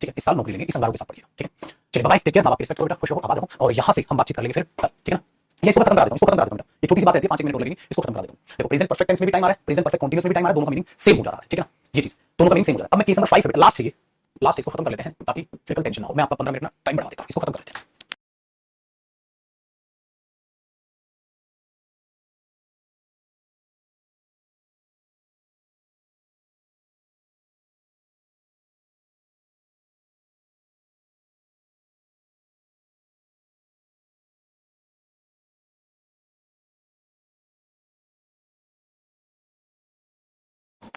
ठीक है, इस साल नौकरी लेंगे, इस अंगारों के साथ पढ़िएगा, ठीक है। चलिए बाय, टेक केयर, माँ बाप की रिस्पेक्ट करो बेटा, खुश रहो, आबाद रहो, और यहाँ से हम बातचीत कर लेंगे फिर, ठीक है ना। ये इसको खत्म करा देता हूं, इसको खत्म करा देता हूं। ये छोटी सी बात है, 5 मिनट हो लगेंगे, इसको खत्म करा देता हूं। देखो प्रेजेंट परफेक्ट टेंस में भी टाइम आ रहा है, प्रेजेंट परफेक्ट कंटीन्यूअस में भी टाइम आ रहा है, दोनों का मीनिंग सेम हो जा रहा है, ठीक है ना। ये चीज दोनों का मीनिंग सेम हो जा रहा है। अब मैं केस नंबर 5 है, लास्ट है ये, लास्ट इसको खत्म कर लेते हैं ताकि फिर कल टेंशन ना हो। मैं आपका 15 मिनट ना टाइम बढ़ा देता हूं, इसको खत्म कर लेते हैं।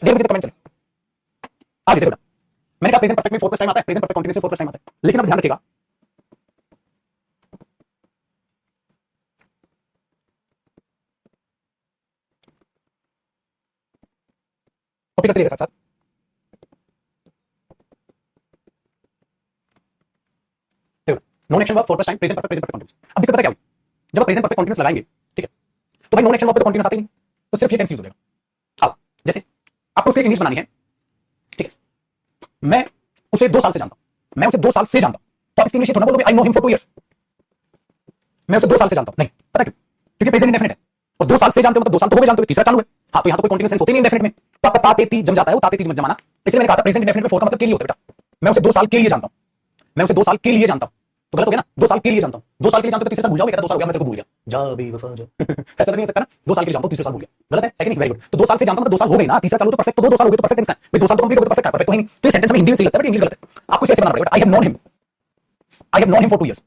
देख मुझे कमेंट चले आ देखो बेटा, मैंने कहा प्रेजेंट परफेक्ट में 4 टाइम आता है, प्रेजेंट परफेक्ट कंटीन्यूअस में 4 टाइम आता है, लेकिन अब ध्यान रखिएगा कॉपी करते रहिएगा साथ साथ। Non action verb 4 time, present perfect continuous. अब दिक्कत पता क्या हुई, जब आप प्रेजेंट परफेक्ट कंटीन्यूअस लगाएंगे, ठीक है, तो भाई नॉन एक्शन वर्ब पे तो कंटीन्यूअस आते ही नहीं, तो सिर्फ ये टेंस यूज हो जाएगा। अब जैसे आपको उसको एक इंग्लिश बनानी है, ठीक है, मैं उसे 2 साल से जानता हूं, मैं उसे 2 साल से जानता हूं, तो आप इसकी इंग्लिश थोड़ा बोलोगे I know him for 2 years. मैं उसे 2 साल से जानता हूं, नहीं पता क्यों, क्योंकि प्रेजेंट इंडेफिनिट है, और 2 साल से जानते हो मतलब 2 साल तो हो गए जानते हो, तीसरा चालू है। हाँ तो यहां तो कोई कंटीन्यूअस सेंस होते नहीं इंडेफिनिट में, तो आपका तातेती जम जाता है, वो तातेती मत जमाना। इसलिए मैंने कहा था प्रेजेंट इंडेफिनिट में फोर का मतलब के लिए होता है बेटा। मैं उसे 2 साल के लिए जानता हूं, मैं उसे 2 साल के लिए जानता हूं, तो गलत हो गया ना। 2 साल के लिए जानता हूं, 2 साल के लिए जानते हो तो तीसरे साल भूल जाओगे, 2 साल हो गया मैं तेरे को भूल गया, जा बेवफा जा ऐसा तो नहीं हो सकता ना। 2 साल के लिए जानता हूं, तीसरे साल भूल गया, गलत है कि नहीं? Very good. तो 2 साल से जानता हूं, तो 2 साल हो गए ना, तीसरा चालू तो परफेक्ट, तो 2 साल हो गए तो परफेक्ट टेंस है भाई। 2 साल तो कंप्लीट हो गए तो परफेक्ट है, परफेक्ट तो है नहीं। तो ये सेंटेंस में हिंदी में सही लगता है बट इंग्लिश गलत है। आपको इसे ऐसे बनाना पड़ेगा, I have known him, I have known him for 2 years.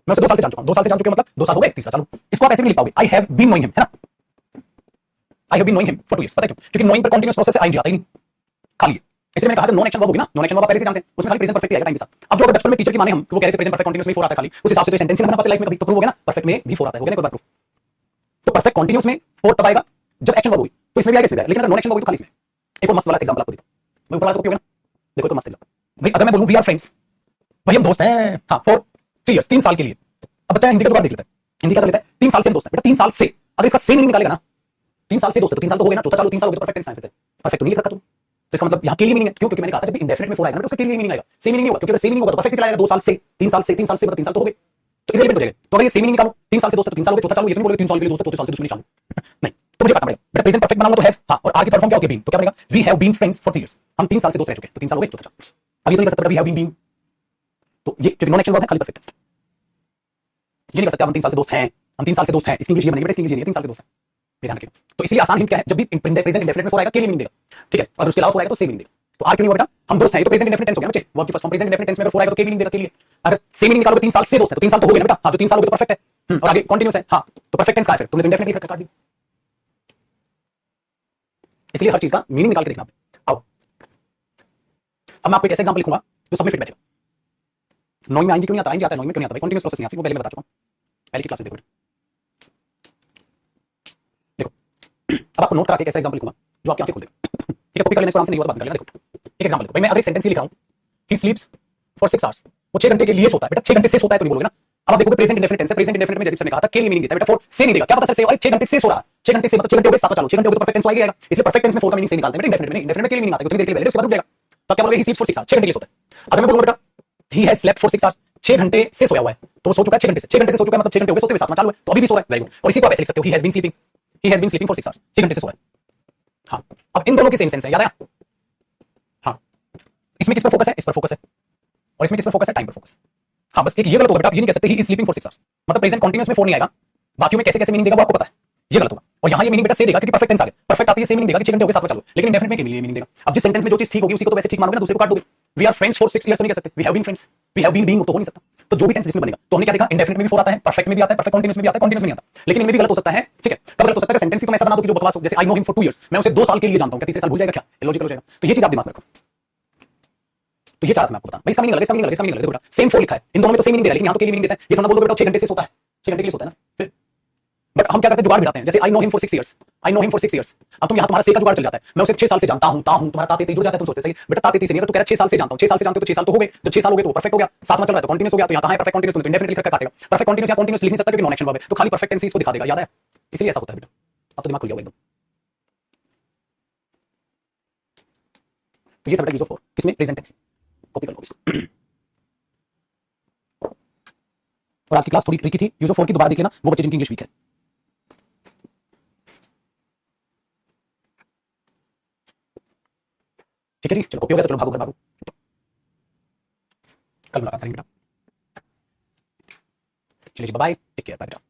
मैं उसे 2 साल से जान चुका हूं, 2 साल से जान चुके मतलब 2 साल हो गए, तीसरा चालू। इसको आप ऐसे भी लिख पाओगे, I have been knowing him, है ना। I have been knowing him for 2 years. पता है क्यों? क्योंकि नोइंग पर कंटीन्यूअस प्रोसेस से आईएनजी आता ही नहीं, खाली। इसलिए मैंने कहा जब नॉन एक्शन वर्ब होगी ना, नॉन एक्शन वर्ब पहले से जानते हैं, उसमें खाली प्रेजेंट परफेक्ट ही आएगा टाइम के साथ। अब जो अगर बचपन में टीचर की माने हम, वो कह रहे थे प्रेजेंट परफेक्ट कंटीन्यूअस में फोर आता है खाली, उस हिसाब से तो सेंटेंस ही नहीं बना पाते लाइफ में कभी, तो प्रूव हो गया ना परफेक्ट में भी फोर आता है, हो गया ना एक बार प्रूव। तो परफेक्ट कंटीन्यूअस में फोर तब आएगा जब एक्शन वर्ब होगी, तो इसमें भी आएगा, इसमें भी आएगा। लेकिन अगर नॉन एक्शन वर्ब होगी तो खाली इसमें। एक और मस्त वाला एग्जांपल आपको देता हूं, मैं ऊपर वाला तो कॉपी होगा ना, देखो तो मस्त एग्जांपल भाई। अगर मैं बोलूं वी आर फ्रेंड्स, भाई हम दोस्त हैं, हां फॉर 3 इयर्स, 3 साल के लिए। अब बच्चा हिंदी का जुगाड़ देख लेता है, हिंदी का लेता है 3 साल से हम दोस्त हैं बेटा, 3 साल से। अगर इसका सेम मीनिंग निकालेगा ना, 3 साल से दोस्त है तो 3 साल तो हो गए ना, चौथा चालू 3 साल हो गए तो परफेक्ट टेंस है, परफेक्ट तो नहीं लिख रखा तू। तो इसका मतलब यहाँ के लिए मीनिंग है, क्यों? क्योंकि मैंने कहा था जब भी इंडेफिनिट में फोर आएगा ना तो उसका के लिए मीनिंग आएगा, सेम मीनिंग नहीं होगा। क्योंकि अगर सेम मीनिंग होगा तो परफेक्ट चलाएगा, 2 साल से 3 साल से, 3 साल से मतलब 3 साल तो हो गए, तो इररिलेवेंट हो जाएगा। तो अगर ये सेम मीनिंग निकालो, 3 साल से दोस्त है तो 3 साल हो गए, चौथा चालू, ये तो नहीं बोलोगे 3 साल के लिए दोस्त है, चौथे साल से दुश्मनी चालू नहीं। तो मुझे पता पड़ेगा बेटा, प्रेजेंट परफेक्ट बनाऊंगा तो हैव, हां, और आर की फॉर्म क्या होती है? बीन। तो क्या बनेगा? We have been friends for 3 years, हम 3 साल से दोस्त रह चुके हैं, तो 3 साल हो गए, चौथा चालू। अब ये तो नहीं कर सकता वी हैव बीन, तो ये क्योंकि नॉन एक्शन वर्ब है, खाली परफेक्ट टेंस। ये नहीं कर सकते हम 3 साल से दोस्त हैं, हम 3 साल से दोस्त हैं, इसकी इंग्लिश ये बनेगी बेटा, इसकी इंग्लिश ये नहीं है 3 साल से दोस्त हैं, ध्यान रखिए। तो इसलिए आसान हिंट क्या है, जब भी प्रेजेंट इंडेफिनिट में फोर आएगा के लिए मीनिंग देगा, ठीक है, और उसके अलावा फोर आएगा तो सेम मीनिंग देगा। तो आर क्यों नहीं हुआ बेटा? हम दोस्त हैं, तो प्रेजेंट इंडेफिनिट टेंस हो गया बच्चे, वर्ब की first form present indefinite tense में अगर फोर आएगा तो के मीनिंग देगा, के लिए। अगर सेम मीनिंग निकालोगे 3 साल से दोस्त है तो 3 साल तो हो गए ना बेटा, हां, जो 3 साल हो गए तो परफेक्ट है, और आगे कंटीन्यूअस है, हां, तो परफेक्ट टेंस का है फिर, तुमने तो इंडेफिनिट लिख रखा, काट दी। इसलिए हर चीज का मीनिंग निकाल के देखना आपने। आओ अब मैं आपको एक ऐसा एग्जांपल लिखूंगा जो सब में फिट बैठेगा। नोइंग में आएंगे क्यों नहीं आता? आएंगे आता है, नोइंग में क्यों नहीं आता भाई? कंटीन्यूअस प्रोसेस नहीं आती, वो पहले मैं बता चुका हूं, पहले की क्लास देखो। देखो अब आपको नोट करा के एक ऐसा एग्जांपल लिखूंगा जो आपकी आंखें खोल देगा, ठीक है? कॉपी कर लेना, इसको आराम से नहीं हुआ तो बात कर लेना। देखो एक एग्जांपल देखो भाई, मैं अगर एक सेंटेंस ही लिख रहा हूं, ही स्लीप्स फॉर 6 आवर्स, वो 6 घंटे के लिए सोता है बेटा, 6 घंटे से सोता है तो नहीं बोलोगे ना। अब आप देखोगे प्रेजेंट इंडेफिनिट टेंस है, प्रेजेंट इंडेफिनिट में जैसे मैंने कहा था के लिए मीनिंग देता है बेटा, फोर से नहीं देगा, क्या पता सर से, अरे 6 घंटे से सो रहा है, 6 घंटे से मतलब 6 घंटे हो गए, 7 चालू, 6 घंटे हो गए तो परफेक्ट टेंस आएगा, इसलिए परफेक्ट टेंस में फोर का मीनिंग से निकालते हैं बेटा, इंडेफिनिट में नहीं, इंडेफिनिट में के लिए मीनिंग आता है, तो थोड़ी देर के लिए पहले उसके बाद रुक जाएगा। तो क्या बोलोगे? ही स्लीप्स फॉर 6 आवर्स, 6 घंटे के लिए सोता है। अगर मैं बोलूंगा बेटा he has slept for 6 hours, 6 घंटे से सोया हुआ है, तो वो सो चुका है 6 घंटे से, 6 घंटे से सो चुका है मतलब 6 घंटे हो गए सोते हुए, 7वां चालू है, तो अभी भी सो रहा है, वेरी गुड। और इसी को आप ऐसे लिख सकते हो, he has been sleeping, he has been sleeping for 6 hours, 6 घंटे से सो रहा है। हां, अब इन दोनों की सेम सेंस है, याद आया? हां, इसमें किस पर फोकस है? इस पर फोकस है, और इसमें किस पर फोकस है? टाइम पर फोकस है। हाँ, बस एक ये गलत होगा बेटा, आप ये नहीं कह सकते he is sleeping for 6 hours, मतलब प्रेजेंट कंटीन्यूअस में फोर नहीं आएगा, बाकी में कैसे कैसे मीनिंग देगा वो आपको पता है, ये गलत होगा। और यहाँ ये मीनिंग बेटा से देगा क्योंकि परफेक्ट टेंस आ गया, परफेक्ट आती है सेम मीनिंग देगा कि 6 घंटे हो गए 7वां चालू, लेकिन इंडेफिनिट में के लिए मीनिंग देगा। अब जिस सेंटेंस में जो चीज ठीक होगी उसी को तो वैसे ठीक मानोगे ना, दूसरे को काट दोगे। We are friends for 6 years तो नहीं कह सकते, we have been friends, we have been being तो हो नहीं सकता। तो जो भी टेंस जिसमें बनेगा, तो हमने क्या देखा, इंडेफिनिट में भी फोर आता है, परफेक्ट में भी आता है, परफेक्ट कंटीन्यूअस में भी आता है, कंटीन्यूअस में नहीं आता, लेकिन इनमें भी गलत हो सकता है, ठीक है? कब गलत हो सकता है? सेंटेंस ही तो मैं ऐसा बना दूं कि जो बकवास हो, जैसे I know him for 2 years, मैं उसे 2 साल के लिए जानता हूं, क्या तीसरे साल भूल जाएगा? क्या लॉजिकल हो जाएगा? तो ये चीज आप दिमाग में रखो। तो ये चाहता मैं आपको बताऊं भाई, इसका मीनिंग अलग है, इसका मीनिंग अलग है, इसका मीनिंग अलग है। देखो बेटा सेम फोर लिखा है, इन दोनों में तो सेम मीनिंग दे रहा है, लेकिन यहां तो के लिए मीनिंग देता है। ये थोड़ा बोलोगे बेटा 6 घंटे से सोता है, 6 घंटे के लिए सोता है ना, बट हम क्या करते हैं, जुगाड़ भिड़ाते हैं। जैसे I know him for 6 years, I know him for 6 years, अब तुम यहां तुम्हारा से का जुगाड़ चल जाता है, मैं उसे 6 साल से जानता हूं, तुम्हारा ताते जुड़ जाता है, तुम सोचते सही बेटा ताते से नहीं, अगर तू कह रहा 6 साल से जानता हूं, 6 साल से जानते हो तो 6 साल तो हो गए, जब 6 साल हो गए तो परफेक्ट हो गया, 7वां चल रहा है तो कंटीन्यूअस हो गया, तो यहां कहां है परफेक्ट कंटीन्यूअस? तुमने तो इंडेफिनिट लिख रखा है, काटेगा। परफेक्ट कंटीन्यूअस या कंटीन्यूअस लिख नहीं सकता क्योंकि नॉन एक्शन वर्ब है, तो खाली परफेक्ट टेंस इसको दिखा देगा, याद है? इसलिए ऐसा होता है बेटा, अब तो दिमाग खुल गया एकदम। तो ये था बेटा यूज ऑफ फोर, किसमें? Present tense. कॉपी कर लो इसको। और आज की क्लास थोड़ी ट्रिकी थी, यूज ऑफ फोर की दोबारा देख लेना, वो बच्चे जिनकी इंग्लिश वीक है। ठीक है जी, चलो कॉपी हो गया तो चलो भागो घर भागो, कल मुलाकात करेंगे बेटा। चलिए जी, बाय, टेक केयर, बाय बेटा।